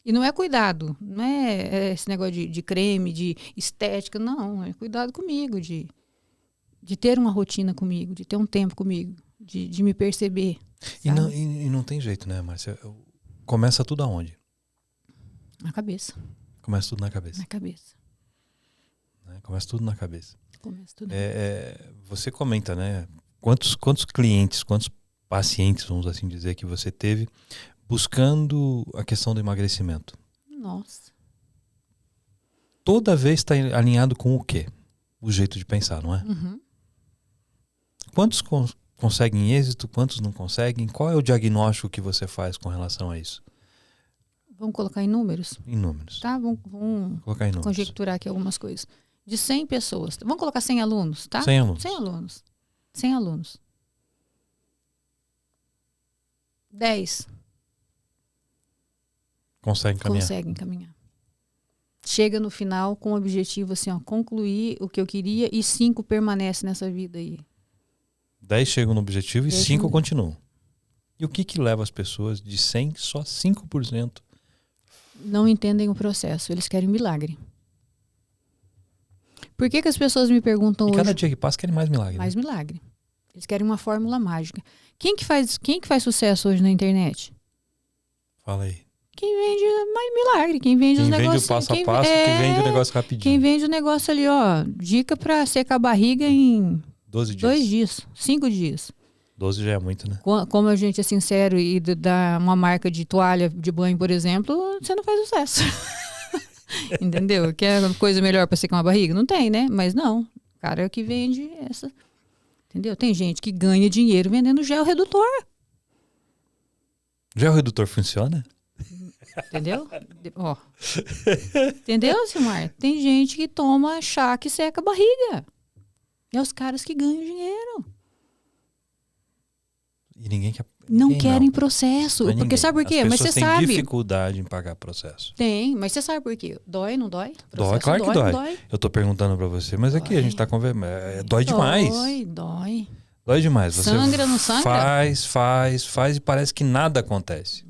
[SPEAKER 2] E não é cuidado, não é esse negócio de creme, de estética, não. É cuidado comigo, de ter uma rotina comigo, de ter um tempo comigo, de me perceber.
[SPEAKER 3] E não tem jeito, né, Márcia? Começa tudo aonde?
[SPEAKER 2] Na cabeça.
[SPEAKER 3] Começa tudo na cabeça.
[SPEAKER 2] Na cabeça.
[SPEAKER 3] Né? Começa tudo na cabeça.
[SPEAKER 2] Começa tudo.
[SPEAKER 3] Você comenta, né? Quantos clientes, quantos pacientes, vamos assim dizer, que você teve buscando a questão do emagrecimento?
[SPEAKER 2] Nossa.
[SPEAKER 3] Toda vez está alinhado com o quê? O jeito de pensar, não é?
[SPEAKER 2] Uhum.
[SPEAKER 3] Quantos conseguem êxito? Quantos não conseguem? Qual é o diagnóstico que você faz com relação a isso?
[SPEAKER 2] Vamos colocar em números?
[SPEAKER 3] Em números.
[SPEAKER 2] Tá, vamos
[SPEAKER 3] colocar em números.
[SPEAKER 2] Conjecturar aqui algumas coisas. De 100 pessoas. Vamos colocar 100 alunos, tá?
[SPEAKER 3] 100 alunos.
[SPEAKER 2] 100 alunos. 100 alunos. 10 conseguem caminhar. Chega no final com o objetivo assim, concluir o que eu queria e 5 permanecem nessa vida aí. 10
[SPEAKER 3] chegam no objetivo e 5 continuam. E o que leva as pessoas de 100, só 5%?
[SPEAKER 2] Não entendem o processo, eles querem milagre. Por que as pessoas me perguntam hoje?
[SPEAKER 3] Cada dia que passa querem mais milagre.
[SPEAKER 2] Mais milagre. Eles querem uma fórmula mágica. Quem que faz sucesso hoje na internet?
[SPEAKER 3] Fala aí.
[SPEAKER 2] quem vende mais milagre, quem vende os negócios.
[SPEAKER 3] Quem vende o passo a passo, que vende o negócio rapidinho.
[SPEAKER 2] Quem vende o negócio ali, ó, dica pra secar a barriga em
[SPEAKER 3] 12 dias.
[SPEAKER 2] 2 dias, 5 dias.
[SPEAKER 3] 12 já é muito, né?
[SPEAKER 2] Como a gente é sincero e dá uma marca de toalha de banho, por exemplo, você não faz sucesso. Entendeu? Quer coisa melhor pra secar uma barriga? Não tem, né? Mas não. O cara é o que vende essa. Entendeu? Tem gente que ganha dinheiro vendendo gel redutor.
[SPEAKER 3] Gel redutor funciona?
[SPEAKER 2] Entendeu? Ó. Entendeu, Silmar? Tem gente que toma chá que seca a barriga. É os caras que ganham dinheiro.
[SPEAKER 3] E ninguém quer.
[SPEAKER 2] Não querem processo.
[SPEAKER 3] Não é
[SPEAKER 2] Porque
[SPEAKER 3] ninguém.
[SPEAKER 2] sabe por quê?
[SPEAKER 3] As
[SPEAKER 2] Mas você
[SPEAKER 3] pessoas têm
[SPEAKER 2] sabe.
[SPEAKER 3] dificuldade em pagar processo.
[SPEAKER 2] Tem, mas você sabe por quê? Dói, não dói?
[SPEAKER 3] Dói, claro que dói. Eu tô perguntando pra você, mas aqui a gente tá conversando. Dói demais.
[SPEAKER 2] Dói.
[SPEAKER 3] Dói demais. Você
[SPEAKER 2] Sangra, não sangra?
[SPEAKER 3] Faz e parece que nada acontece.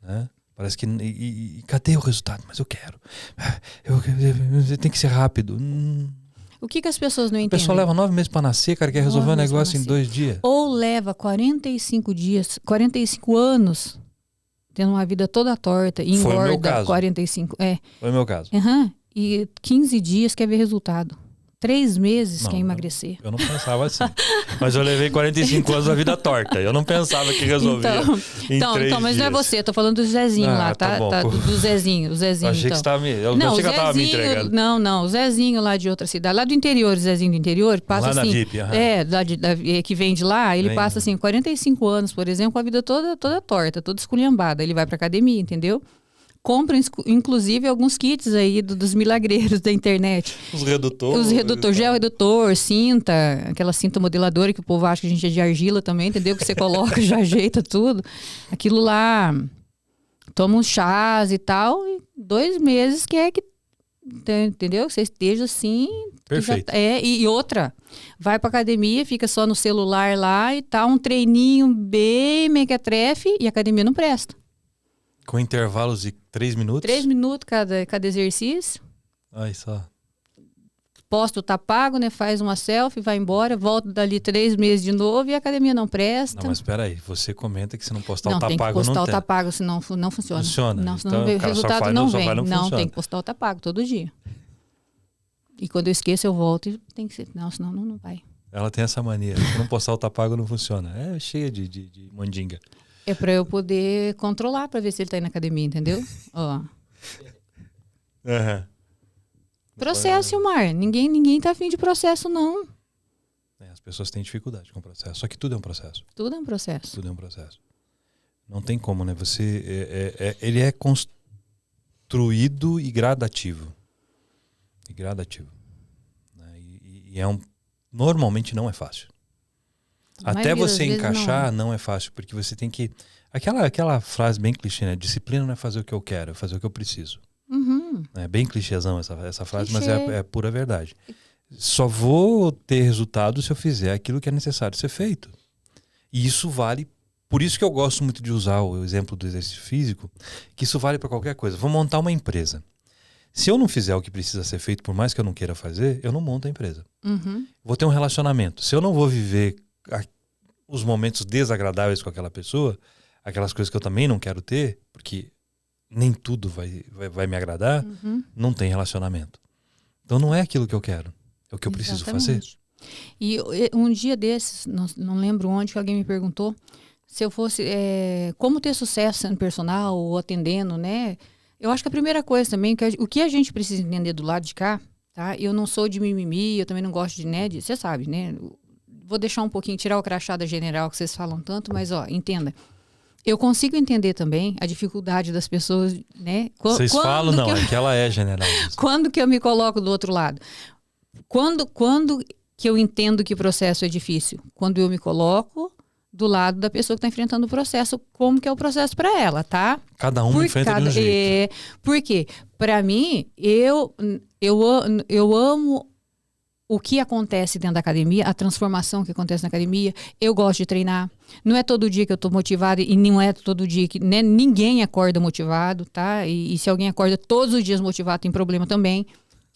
[SPEAKER 3] Né? Parece que. E cadê o resultado? Mas eu quero. Tem que ser rápido.
[SPEAKER 2] O que as pessoas não
[SPEAKER 3] A
[SPEAKER 2] entendem?
[SPEAKER 3] pessoa leva 9 meses pra nascer, cara, quer resolver um negócio em 2 dias.
[SPEAKER 2] Ou leva 45 dias, 45 anos, tendo uma vida toda torta e
[SPEAKER 3] Foi o meu
[SPEAKER 2] engorda
[SPEAKER 3] caso.
[SPEAKER 2] 45.
[SPEAKER 3] Foi o meu caso.
[SPEAKER 2] E 15 dias quer ver resultado. 3 meses quer emagrecer.
[SPEAKER 3] Eu não pensava assim. Mas eu levei 45 anos da vida torta. Eu não pensava que resolvia
[SPEAKER 2] Então, mas não é você. Eu tô falando do Zezinho lá, tá? Do Zezinho. O Zezinho,
[SPEAKER 3] eu achei que você tava eu achei que eu tava me entregando.
[SPEAKER 2] Não. O Zezinho lá de outra cidade. Lá do interior, o Zezinho do interior, passa
[SPEAKER 3] lá
[SPEAKER 2] assim...
[SPEAKER 3] na VIP,
[SPEAKER 2] que vende lá, ele passa assim, 45 anos, por exemplo, com a vida toda torta, toda esculhambada. Ele vai pra academia, entendeu? Compra, inclusive, alguns kits aí dos milagreiros da internet.
[SPEAKER 3] Os redutores.
[SPEAKER 2] Gel redutor, cinta, aquela cinta modeladora que o povo acha que a gente é de argila também, entendeu? Que você coloca, já ajeita tudo. Aquilo lá, toma uns chás e tal, e 2 meses quer que, entendeu? Você esteja assim...
[SPEAKER 3] Perfeito.
[SPEAKER 2] E outra, vai pra academia, fica só no celular lá e tá um treininho bem mequetrefe e a academia não presta.
[SPEAKER 3] Com intervalos de 3 minutos?
[SPEAKER 2] 3 minutos cada exercício.
[SPEAKER 3] Aí só.
[SPEAKER 2] Posto tá pago, né? Faz uma selfie, vai embora, volta dali 3 meses de novo e a academia não presta.
[SPEAKER 3] Não, mas espera aí. Você comenta que se não postar
[SPEAKER 2] não,
[SPEAKER 3] o tá
[SPEAKER 2] tem
[SPEAKER 3] pago,
[SPEAKER 2] que postar
[SPEAKER 3] não
[SPEAKER 2] o
[SPEAKER 3] tem.
[SPEAKER 2] tá pago, senão não funciona.
[SPEAKER 3] Funciona.
[SPEAKER 2] Não, senão
[SPEAKER 3] Então,
[SPEAKER 2] o resultado não vem. Não,
[SPEAKER 3] funciona.
[SPEAKER 2] tem que postar o tá pago todo dia. E quando eu esqueço, eu volto e tem que ser. Não, senão não vai.
[SPEAKER 3] Ela tem essa mania. Se não postar o tá pago, não funciona. É cheia de mandinga.
[SPEAKER 2] É pra eu poder controlar, pra ver se ele tá aí na academia, entendeu? Ó. Processo, Silmar. Ninguém tá afim de processo, não.
[SPEAKER 3] As pessoas têm dificuldade com o processo. Só que tudo é um processo.
[SPEAKER 2] Tudo é um processo.
[SPEAKER 3] Tudo é um processo. Não tem como, né? Ele é construído e gradativo. Né? E normalmente não é fácil. Até você encaixar não é fácil, porque você tem que... Aquela frase bem clichê, né? Disciplina não é fazer o que eu quero, é fazer o que eu preciso. É bem clichêzão essa frase, mas é pura verdade. Só vou ter resultado se eu fizer aquilo que é necessário ser feito. E isso vale... Por isso que eu gosto muito de usar o exemplo do exercício físico, que isso vale para qualquer coisa. Vou montar uma empresa. Se eu não fizer o que precisa ser feito, por mais que eu não queira fazer, eu não monto a empresa. Vou ter um relacionamento. Se eu não vou viver os momentos desagradáveis com aquela pessoa, aquelas coisas que eu também não quero ter, porque nem tudo vai me agradar, não tem relacionamento. Então não é aquilo que eu quero, é o que eu preciso fazer.
[SPEAKER 2] E um dia desses, não lembro onde, que alguém me perguntou se eu fosse, como ter sucesso sendo personal ou atendendo, né? Eu acho que a primeira coisa também, o que a gente precisa entender do lado de cá, tá? Eu não sou de mimimi, eu também não gosto de você sabe, né? Vou deixar um pouquinho, tirar o crachá da general que vocês falam tanto, mas entenda. Eu consigo entender também a dificuldade das pessoas, né?
[SPEAKER 3] Vocês falam, não, é que ela é general.
[SPEAKER 2] Quando que eu me coloco do outro lado? Quando que eu entendo que o processo é difícil? Quando eu me coloco do lado da pessoa que está enfrentando o processo, como que é o processo para ela, tá?
[SPEAKER 3] Cada um enfrenta de um jeito.
[SPEAKER 2] Porque, para mim, eu amo o que acontece dentro da academia, a transformação que acontece na academia. Eu gosto de treinar. Não é todo dia que eu estou motivada e não é todo dia que... Né, ninguém acorda motivado, tá? E se alguém acorda todos os dias motivado, tem problema também.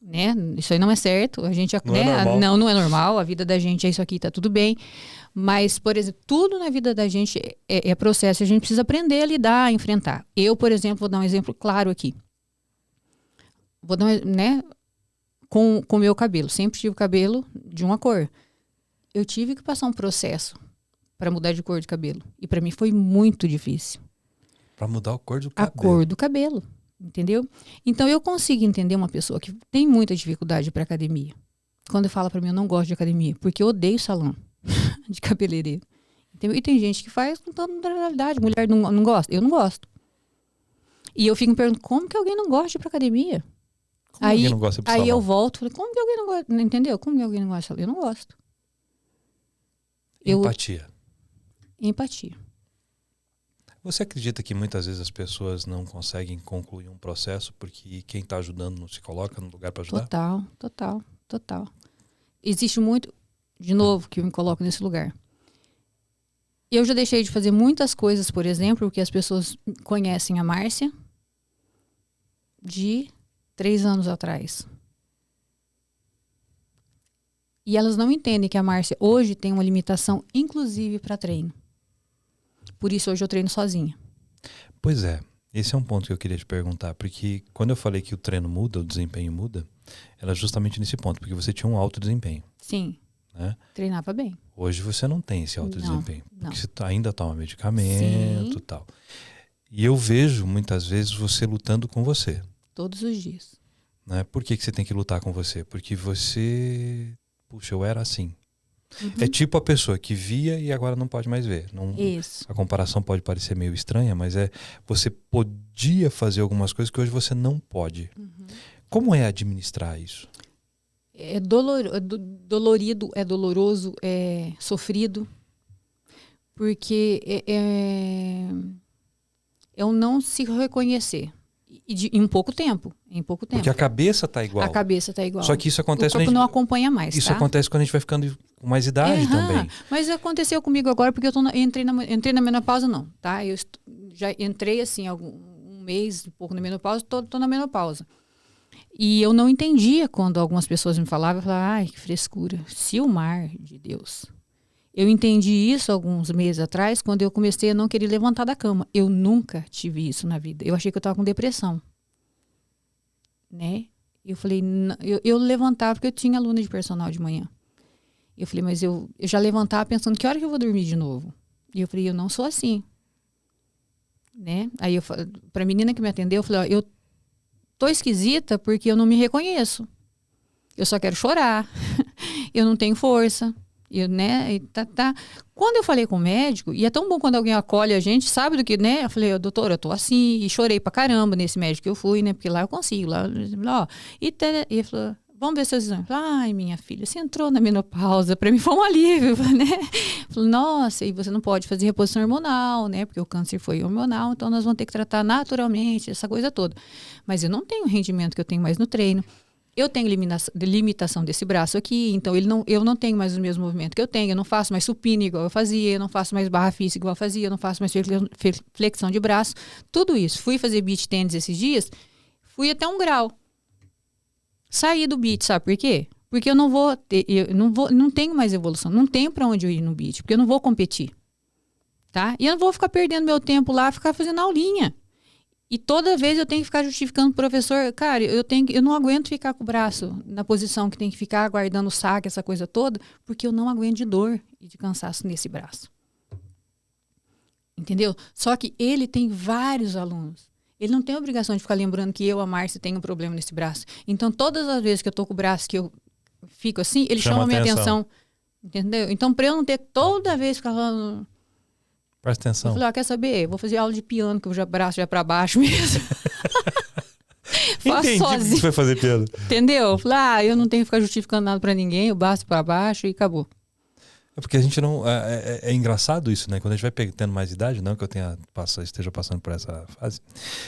[SPEAKER 2] né? Isso aí não é certo. A gente,
[SPEAKER 3] Não
[SPEAKER 2] né?
[SPEAKER 3] é normal.
[SPEAKER 2] Não é normal. A vida da gente é isso aqui, tá tudo bem. Mas, por exemplo, tudo na vida da gente é processo. A gente precisa aprender a lidar, a enfrentar. Eu, por exemplo, vou dar um exemplo claro aqui. Vou dar, né? Com o meu cabelo. Sempre tive cabelo de uma cor. Eu tive que passar um processo para mudar de cor de cabelo. E para mim foi muito difícil.
[SPEAKER 3] Para mudar a cor do
[SPEAKER 2] A
[SPEAKER 3] cabelo.
[SPEAKER 2] cor do cabelo. Entendeu? Então eu consigo entender uma pessoa que tem muita dificuldade para academia. Quando fala para mim, eu não gosto de academia, porque eu odeio salão de cabeleireiro. Entendeu? E tem gente que faz com toda naturalidade. Mulher não gosta? Eu não gosto. E eu fico me perguntando, como que alguém não gosta de ir pra academia?
[SPEAKER 3] Como alguém não gosta de ir pro
[SPEAKER 2] aí eu
[SPEAKER 3] salão?
[SPEAKER 2] volto, falei, como que alguém não gosta? Entendeu? Como que alguém não gosta de salão? Eu não gosto.
[SPEAKER 3] Empatia.
[SPEAKER 2] Empatia.
[SPEAKER 3] Você acredita que muitas vezes as pessoas não conseguem concluir um processo porque quem está ajudando não se coloca no lugar para ajudar?
[SPEAKER 2] Total. Existe muito, de novo, que eu me coloco nesse lugar. Eu já deixei de fazer muitas coisas, por exemplo, porque as pessoas conhecem a Márcia de 3 anos atrás. E elas não entendem que a Márcia hoje tem uma limitação, inclusive para treino. Por isso hoje eu treino sozinha.
[SPEAKER 3] Pois é, esse é um ponto que eu queria te perguntar, porque quando eu falei que o treino muda, o desempenho muda, era justamente nesse ponto, porque você tinha um alto desempenho.
[SPEAKER 2] Sim,
[SPEAKER 3] né?
[SPEAKER 2] treinava bem.
[SPEAKER 3] Hoje você não tem esse alto desempenho,
[SPEAKER 2] não.
[SPEAKER 3] porque você ainda toma medicamento e tal. E eu vejo muitas vezes você lutando com você.
[SPEAKER 2] Todos os dias.
[SPEAKER 3] Né? Por que você tem que lutar com você? Porque você... Puxa, eu era assim.
[SPEAKER 2] Uhum.
[SPEAKER 3] É tipo a pessoa que via e agora não pode mais ver. Não,
[SPEAKER 2] Isso.
[SPEAKER 3] a comparação pode parecer meio estranha, mas você podia fazer algumas coisas que hoje você não pode.
[SPEAKER 2] Uhum.
[SPEAKER 3] Como é administrar isso?
[SPEAKER 2] É dolorido, é doloroso, é sofrido. Porque é um não se reconhecer. Em pouco tempo.
[SPEAKER 3] Porque a cabeça está igual.
[SPEAKER 2] A cabeça está igual.
[SPEAKER 3] Só que isso acontece...
[SPEAKER 2] O corpo não acompanha mais,
[SPEAKER 3] Isso
[SPEAKER 2] tá?
[SPEAKER 3] acontece quando a gente vai ficando com mais idade também.
[SPEAKER 2] Mas aconteceu comigo agora porque eu entrei na menopausa, não, tá? Eu já entrei, assim, um mês, um pouco na menopausa, tô na menopausa. E eu não entendia quando algumas pessoas me falavam, eu falava, ai, que frescura. Silmar de Deus. Eu entendi isso alguns meses atrás, quando eu comecei a não querer levantar da cama. Eu nunca tive isso na vida. Eu achei que eu estava com depressão. Né? Eu falei, eu levantava porque eu tinha aluna de personal de manhã. Eu falei, mas eu já levantava pensando, que hora que eu vou dormir de novo? E eu falei, eu não sou assim. Né? Aí eu falei, pra menina que me atendeu, eu falei, ó, eu tô esquisita porque eu não me reconheço. Eu só quero chorar. Eu não tenho força. Né? E tá. Quando eu falei com o médico, e é tão bom quando alguém acolhe a gente, sabe do que, né? Eu falei, doutora, eu tô assim, e chorei pra caramba nesse médico que eu fui, né? Porque lá eu consigo, lá, ó. E ele falou, vamos ver seus exames. Ai, minha filha, você entrou na menopausa, pra mim foi um alívio, né? Falei, nossa, e você não pode fazer reposição hormonal, né? Porque o câncer foi hormonal, então nós vamos ter que tratar naturalmente, essa coisa toda. Mas eu não tenho o rendimento que eu tenho mais no treino. Eu tenho limitação desse braço aqui, então eu não tenho mais o mesmo movimento que eu tenho, eu não faço mais supino igual eu fazia, eu não faço mais barra física igual eu fazia, eu não faço mais flexão de braço, tudo isso. Fui fazer beach tennis esses dias, fui até 1 grau. Saí do beach, sabe por quê? Porque eu não tenho mais evolução, não tenho para onde eu ir no beach, porque eu não vou competir, tá? E eu não vou ficar perdendo meu tempo lá, ficar fazendo aulinha. E toda vez eu tenho que ficar justificando pro professor, cara, eu não aguento ficar com o braço na posição que tem que ficar, guardando o saco, essa coisa toda, porque eu não aguento de dor e de cansaço nesse braço. Entendeu? Só que ele tem vários alunos. Ele não tem a obrigação de ficar lembrando que eu, a Márcia, tenho um problema nesse braço. Então, todas as vezes que eu tô com o braço, que eu fico assim, ele chama a minha atenção. Entendeu? Então, para eu não ter toda vez ficar falando...
[SPEAKER 3] Presta atenção.
[SPEAKER 2] Eu falei, quer saber? Vou fazer aula de piano, que o braço já é pra baixo mesmo.
[SPEAKER 3] Faço sozinho. Que você vai fazer piano.
[SPEAKER 2] Entendeu? Eu falei, eu não tenho que ficar justificando nada pra ninguém, eu bato pra baixo e acabou.
[SPEAKER 3] É porque a gente não... É engraçado isso, né? Quando a gente vai tendo mais idade, não que eu esteja passando por essa fase,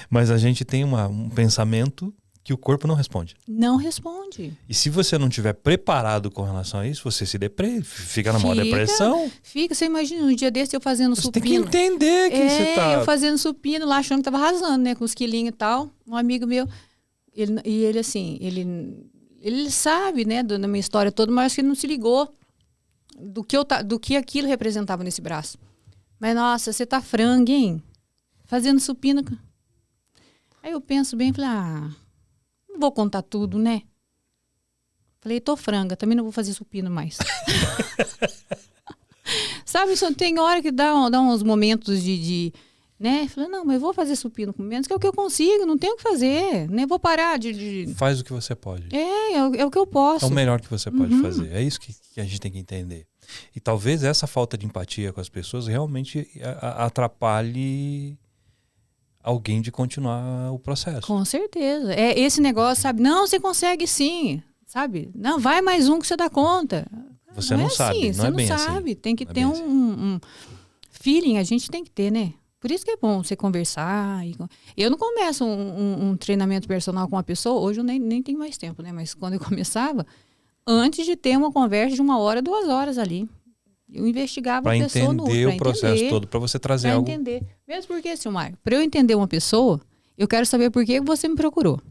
[SPEAKER 3] mas a gente tem um pensamento que o corpo não responde.
[SPEAKER 2] Não responde.
[SPEAKER 3] E se você não estiver preparado com relação a isso, você fica na maior depressão.
[SPEAKER 2] Você imagina, um dia desse eu fazendo supino.
[SPEAKER 3] Você tem que entender que você tá...
[SPEAKER 2] eu fazendo supino lá, achando que tava arrasando, né? Com os quilinhos e tal. Um amigo meu, ele assim, ele sabe, né, da minha história toda, mas ele não se ligou do que aquilo representava nesse braço. Mas, nossa, você tá franga, hein? Fazendo supino. Aí eu penso bem, falei, não vou contar tudo, né? Falei, tô franga, também não vou fazer supino mais. Sabe, só tem hora que dá uns momentos de né? Falei, não, mas eu vou fazer supino com menos, que é o que eu consigo, não tenho o que fazer, né? Vou parar de...
[SPEAKER 3] Faz o que você pode.
[SPEAKER 2] É o que eu posso.
[SPEAKER 3] É o melhor que você pode fazer. É isso que a gente tem que entender. E talvez essa falta de empatia com as pessoas realmente atrapalhe alguém de continuar o processo.
[SPEAKER 2] Com certeza. É esse negócio, sabe? Não, você consegue sim, sabe? Não, vai mais um que você dá conta.
[SPEAKER 3] Você não sabe,
[SPEAKER 2] assim,
[SPEAKER 3] não é bem
[SPEAKER 2] você
[SPEAKER 3] assim.
[SPEAKER 2] não sabe, tem que
[SPEAKER 3] Não é
[SPEAKER 2] ter
[SPEAKER 3] bem assim.
[SPEAKER 2] um feeling, a gente tem que ter, né? Por isso que é bom você conversar. Eu não começo um treinamento personal com uma pessoa, hoje eu nem tenho mais tempo, né? Mas quando eu começava, antes de ter uma conversa de 1 hora, 2 horas ali. Eu investigava a pessoa no
[SPEAKER 3] entender o processo todo, para você trazer algo.
[SPEAKER 2] Para entender. Mesmo porque, Silmar, para eu entender uma pessoa, eu quero saber por que você me procurou.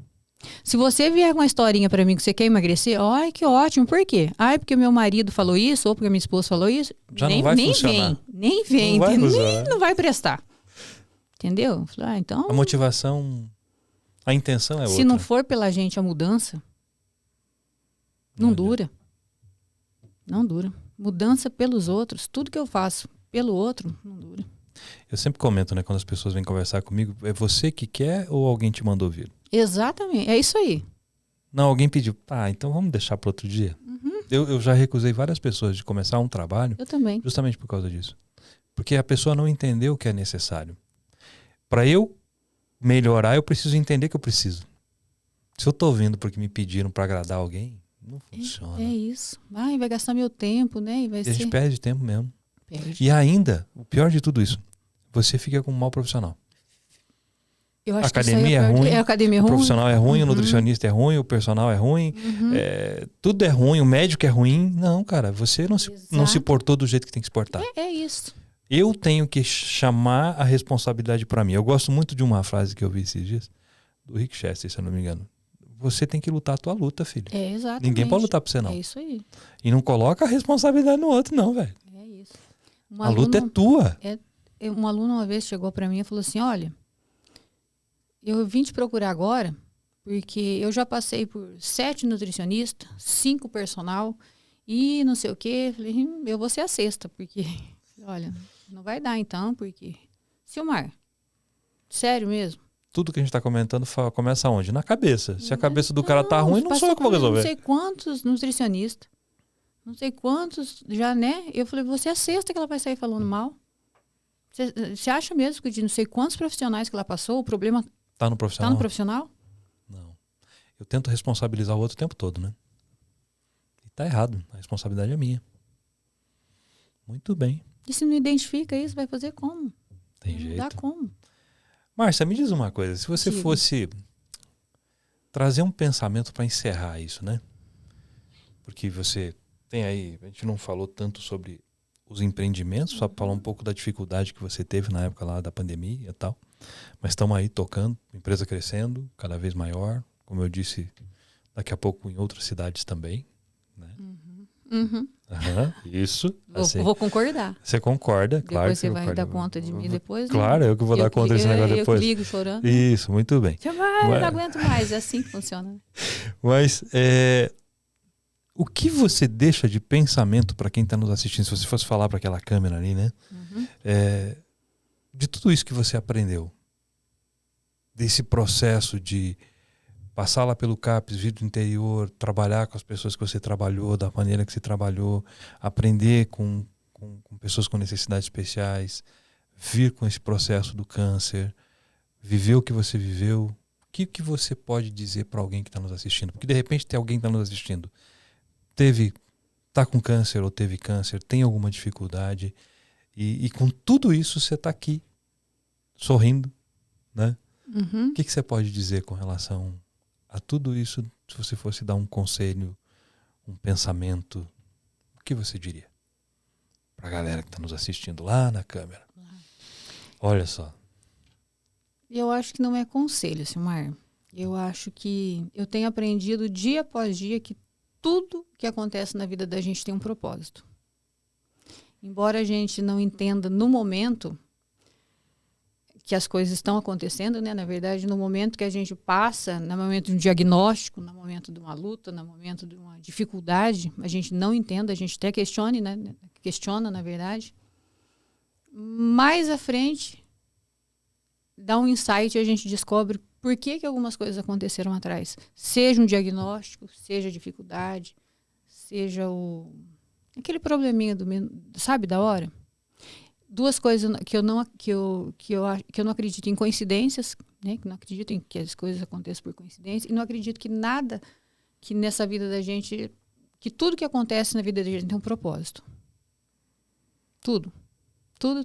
[SPEAKER 2] Se você vier com uma historinha para mim que você quer emagrecer, ai, que ótimo, por quê? Ai, porque meu marido falou isso, ou porque minha esposa falou isso.
[SPEAKER 3] Já não vai funcionar.
[SPEAKER 2] Nem vem, não vai prestar. Entendeu? Então...
[SPEAKER 3] A motivação, a intenção é outra.
[SPEAKER 2] Se não for pela gente a mudança, não dura. Não dura. Mudança pelos outros, tudo que eu faço pelo outro, não dura.
[SPEAKER 3] Eu sempre comento, né, quando as pessoas vêm conversar comigo, é você que quer ou alguém te mandou vir?
[SPEAKER 2] Exatamente, é isso aí.
[SPEAKER 3] Não, alguém pediu, então vamos deixar para outro dia. Eu já recusei várias pessoas de começar um trabalho.
[SPEAKER 2] Eu também.
[SPEAKER 3] Justamente por causa disso. Porque a pessoa não entendeu o que é necessário. Para eu melhorar, eu preciso entender que eu preciso. Se eu tô vindo porque me pediram para agradar alguém, não funciona.
[SPEAKER 2] É isso. Vai gastar meu tempo, né? E
[SPEAKER 3] a gente perde tempo mesmo.
[SPEAKER 2] Perde.
[SPEAKER 3] E ainda, o pior de tudo isso, você fica com um mau profissional.
[SPEAKER 2] Eu acho
[SPEAKER 3] academia é ruim,
[SPEAKER 2] a academia é ruim.
[SPEAKER 3] O profissional é ruim, o nutricionista é ruim, o personal é ruim, tudo é ruim, o médico é ruim. Não, cara, você não se portou do jeito que tem que se portar.
[SPEAKER 2] É isso.
[SPEAKER 3] Eu tenho que chamar a responsabilidade para mim. Eu gosto muito de uma frase que eu vi esses dias, do Rick Chester, se eu não me engano. Você tem que lutar a tua luta, filho.
[SPEAKER 2] É, exatamente.
[SPEAKER 3] Ninguém pode lutar por você, não.
[SPEAKER 2] É isso aí.
[SPEAKER 3] E não coloca a responsabilidade no outro, não, velho.
[SPEAKER 2] É isso.
[SPEAKER 3] A luta é tua.
[SPEAKER 2] Um aluno uma vez chegou para mim e falou assim, olha, eu vim te procurar agora porque eu já passei por 7 nutricionistas, 5 personal e não sei o quê. Falei, eu vou ser a 6ª, porque, olha, não vai dar então, porque... Silmar, sério mesmo?
[SPEAKER 3] Tudo que a gente está comentando começa onde? Na cabeça. Se a cabeça do cara tá ruim, não sou eu que vou resolver.
[SPEAKER 2] Não sei quantos nutricionistas, não sei quantos já, né? Eu falei, você é a 6ª que ela vai sair falando mal? Você acha mesmo que de não sei quantos profissionais que ela passou, o problema
[SPEAKER 3] tá no profissional?
[SPEAKER 2] Tá no profissional?
[SPEAKER 3] Não. Eu tento responsabilizar o outro o tempo todo, né? E tá errado. A responsabilidade é minha. Muito bem.
[SPEAKER 2] E se não identifica isso, vai fazer como?
[SPEAKER 3] Tem
[SPEAKER 2] não
[SPEAKER 3] jeito.
[SPEAKER 2] dá como.
[SPEAKER 3] Márcia, me diz uma coisa. Se você
[SPEAKER 2] Diga.
[SPEAKER 3] fosse trazer um pensamento para encerrar isso, né? Porque você tem aí... A gente não falou tanto sobre os empreendimentos, só falou um pouco da dificuldade que você teve na época lá da pandemia e tal. Mas estamos aí tocando, empresa crescendo, cada vez maior. Como eu disse, daqui a pouco em outras cidades também. Né? Isso.
[SPEAKER 2] Vou concordar.
[SPEAKER 3] Você concorda, claro.
[SPEAKER 2] Depois você vai dar conta de mim depois?
[SPEAKER 3] Claro, eu que vou dar conta desse negócio depois.
[SPEAKER 2] Eu ligo chorando.
[SPEAKER 3] Isso, muito bem.
[SPEAKER 2] Eu não aguento mais, é assim que funciona.
[SPEAKER 3] Mas o que você deixa de pensamento para quem está nos assistindo, se você fosse falar para aquela câmera ali, né? De tudo isso que você aprendeu, desse processo de passar lá pelo CAPES, vir do interior, trabalhar com as pessoas que você trabalhou, da maneira que você trabalhou, aprender com pessoas com necessidades especiais, vir com esse processo do câncer, viver o que você viveu, o que você pode dizer para alguém que está nos assistindo? Porque de repente tem alguém que está nos assistindo, está com câncer ou teve câncer, tem alguma dificuldade e com tudo isso você está aqui, sorrindo, né? O que você pode dizer com relação a tudo isso, se você fosse dar um conselho, um pensamento, o que você diria para a galera que está nos assistindo lá na câmera? Olha só.
[SPEAKER 2] Eu acho que não é conselho, Silmar. Eu acho que eu tenho aprendido dia após dia que tudo que acontece na vida da gente tem um propósito. Embora a gente não entenda no momento que as coisas estão acontecendo, né? Na verdade, no momento que a gente passa, no momento de um diagnóstico, no momento de uma luta, no momento de uma dificuldade, a gente não entende, a gente até questiona, na verdade. Mais à frente, dá um insight e a gente descobre por que algumas coisas aconteceram atrás. Seja um diagnóstico, seja dificuldade, seja aquele probleminha sabe, da hora. Duas coisas que eu não acredito em coincidências, né? Que não acredito em que as coisas aconteçam por coincidência, e não acredito que nada que nessa vida da gente, que tudo que acontece na vida da gente tem um propósito. Tudo. Tudo.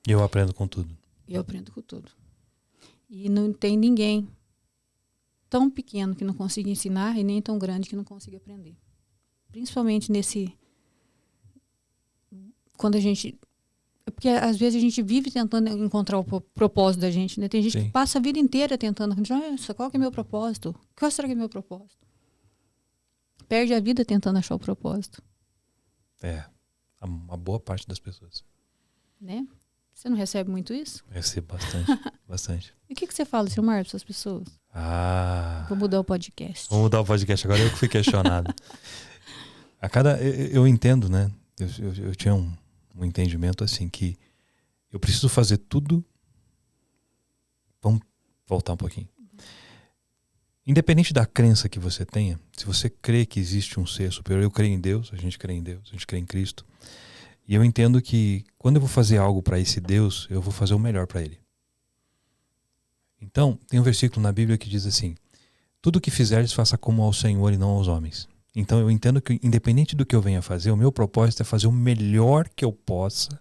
[SPEAKER 3] E eu aprendo com tudo.
[SPEAKER 2] Eu aprendo com tudo. E não tem ninguém tão pequeno que não consiga ensinar e nem tão grande que não consiga aprender. Principalmente quando a gente... Porque às vezes a gente vive tentando encontrar o propósito da gente, né? Tem gente que passa a vida inteira tentando... qual que é meu propósito? Qual será que é meu propósito? Perde a vida tentando achar o propósito.
[SPEAKER 3] Uma boa parte das pessoas.
[SPEAKER 2] Né? Você não recebe muito isso?
[SPEAKER 3] Recebo bastante.
[SPEAKER 2] E o que você fala, seu Marcos, para essas pessoas? Vou mudar o podcast.
[SPEAKER 3] Vou mudar o podcast, agora eu que fui questionado. Eu entendo, né? Eu tinha um entendimento assim, que eu preciso fazer tudo. Vamos voltar um pouquinho. Independente da crença que você tenha, se você crê que existe um ser superior, eu creio em Deus, a gente crê em Deus, a gente crê em Cristo. E eu entendo que quando eu vou fazer algo para esse Deus, eu vou fazer o melhor para Ele. Então, tem um versículo na Bíblia que diz assim: tudo que fizeres, faça como ao Senhor e não aos homens. Então eu entendo que, independente do que eu venha fazer, o meu propósito é fazer o melhor que eu possa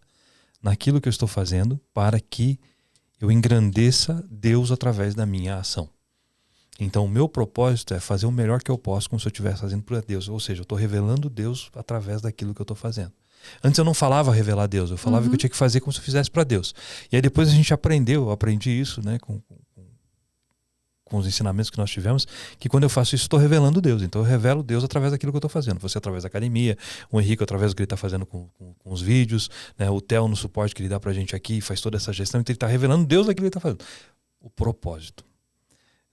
[SPEAKER 3] naquilo que eu estou fazendo, para que eu engrandeça Deus através da minha ação. Então o meu propósito é fazer o melhor que eu posso, como se eu estivesse fazendo para Deus. Ou seja, eu estou revelando Deus através daquilo que eu estou fazendo. Antes eu não falava revelar Deus, eu falava que eu tinha que fazer como se eu fizesse para Deus. E aí depois a gente eu aprendi isso, né, com os ensinamentos que nós tivemos, que quando eu faço isso, estou revelando Deus. Então eu revelo Deus através daquilo que eu estou fazendo. Você através da academia, o Henrique através do que ele está fazendo com os vídeos, né? O Theo no suporte que ele dá pra gente aqui, faz toda essa gestão, então ele está revelando Deus daquilo que ele está fazendo. O propósito.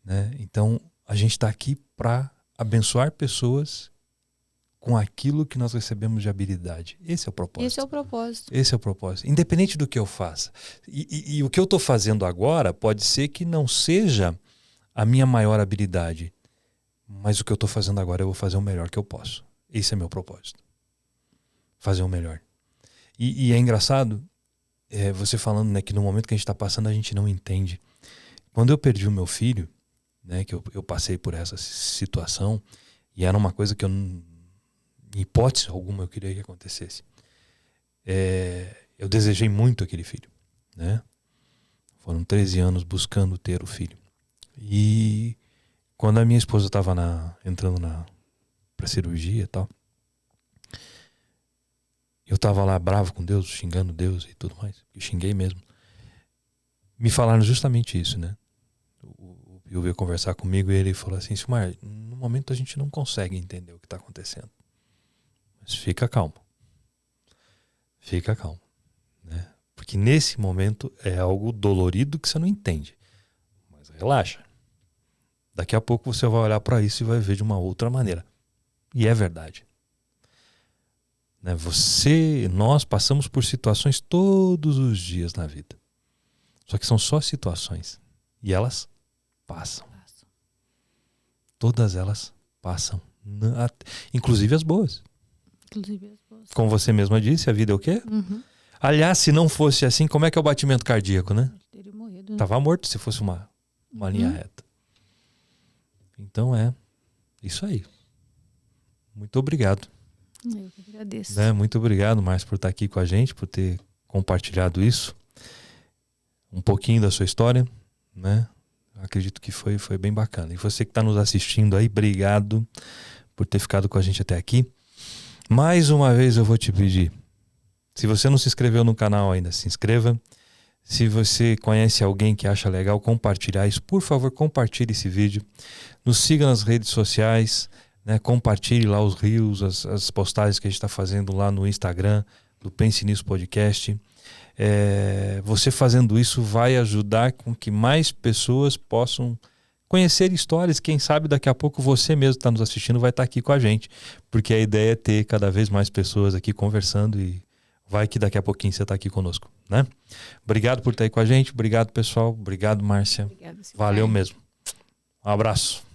[SPEAKER 3] Né? Então a gente está aqui para abençoar pessoas com aquilo que nós recebemos de habilidade. Esse é o propósito. Esse é o propósito. Independente do que eu faça. E o que eu estou fazendo agora pode ser que não seja a minha maior habilidade, mas o que eu estou fazendo agora eu vou fazer o melhor que eu posso. Esse é meu propósito. Fazer o melhor. E é engraçado, você falando, né, que no momento que a gente está passando a gente não entende. Quando eu perdi o meu filho, né, que eu passei por essa situação, e era uma coisa que em hipótese alguma eu queria que acontecesse. Eu desejei muito aquele filho, né? Foram 13 anos buscando ter o filho. E quando a minha esposa estava entrando para cirurgia e tal, eu estava lá bravo com Deus, xingando Deus e tudo mais. Eu xinguei mesmo. Me falaram justamente isso, né? Eu veio conversar comigo e ele falou assim: Silmar, no momento a gente não consegue entender o que está acontecendo. Mas fica calmo. Fica calmo. Né? Porque nesse momento é algo dolorido que você não entende. Mas relaxa. Daqui a pouco você vai olhar para isso e vai ver de uma outra maneira. E é verdade. Né? Nós passamos por situações todos os dias na vida. Só que são só situações. E elas passam. Todas elas passam. Inclusive as boas. Como você mesma disse, a vida é o quê? Aliás, se não fosse assim, como é que é o batimento cardíaco, né?
[SPEAKER 2] Teria morrido, né?
[SPEAKER 3] Tava morto se fosse uma linha reta. Então isso aí. Muito obrigado.
[SPEAKER 2] Eu que agradeço.
[SPEAKER 3] Né? Muito obrigado, Márcio, por estar aqui com a gente, por ter compartilhado isso. Um pouquinho da sua história, né? Acredito que foi bem bacana. E você que está nos assistindo aí, obrigado por ter ficado com a gente até aqui. Mais uma vez eu vou te pedir, se você não se inscreveu no canal ainda, se inscreva.
[SPEAKER 1] Se você conhece alguém que acha legal compartilhar isso, por favor, compartilhe esse vídeo. Nos siga nas redes sociais, né? Compartilhe lá os reels, as postagens que a gente está fazendo lá no Instagram, do Pense Nisso Podcast. Você fazendo isso vai ajudar com que mais pessoas possam conhecer histórias. Quem sabe daqui a pouco você mesmo que está nos assistindo vai estar aqui com a gente, porque a ideia é ter cada vez mais pessoas aqui conversando e vai que daqui a pouquinho você está aqui conosco, né? Obrigado por estar aí com a gente. Obrigado, pessoal. Obrigado, Márcia.
[SPEAKER 2] Obrigada,
[SPEAKER 1] Valeu mesmo. Um abraço.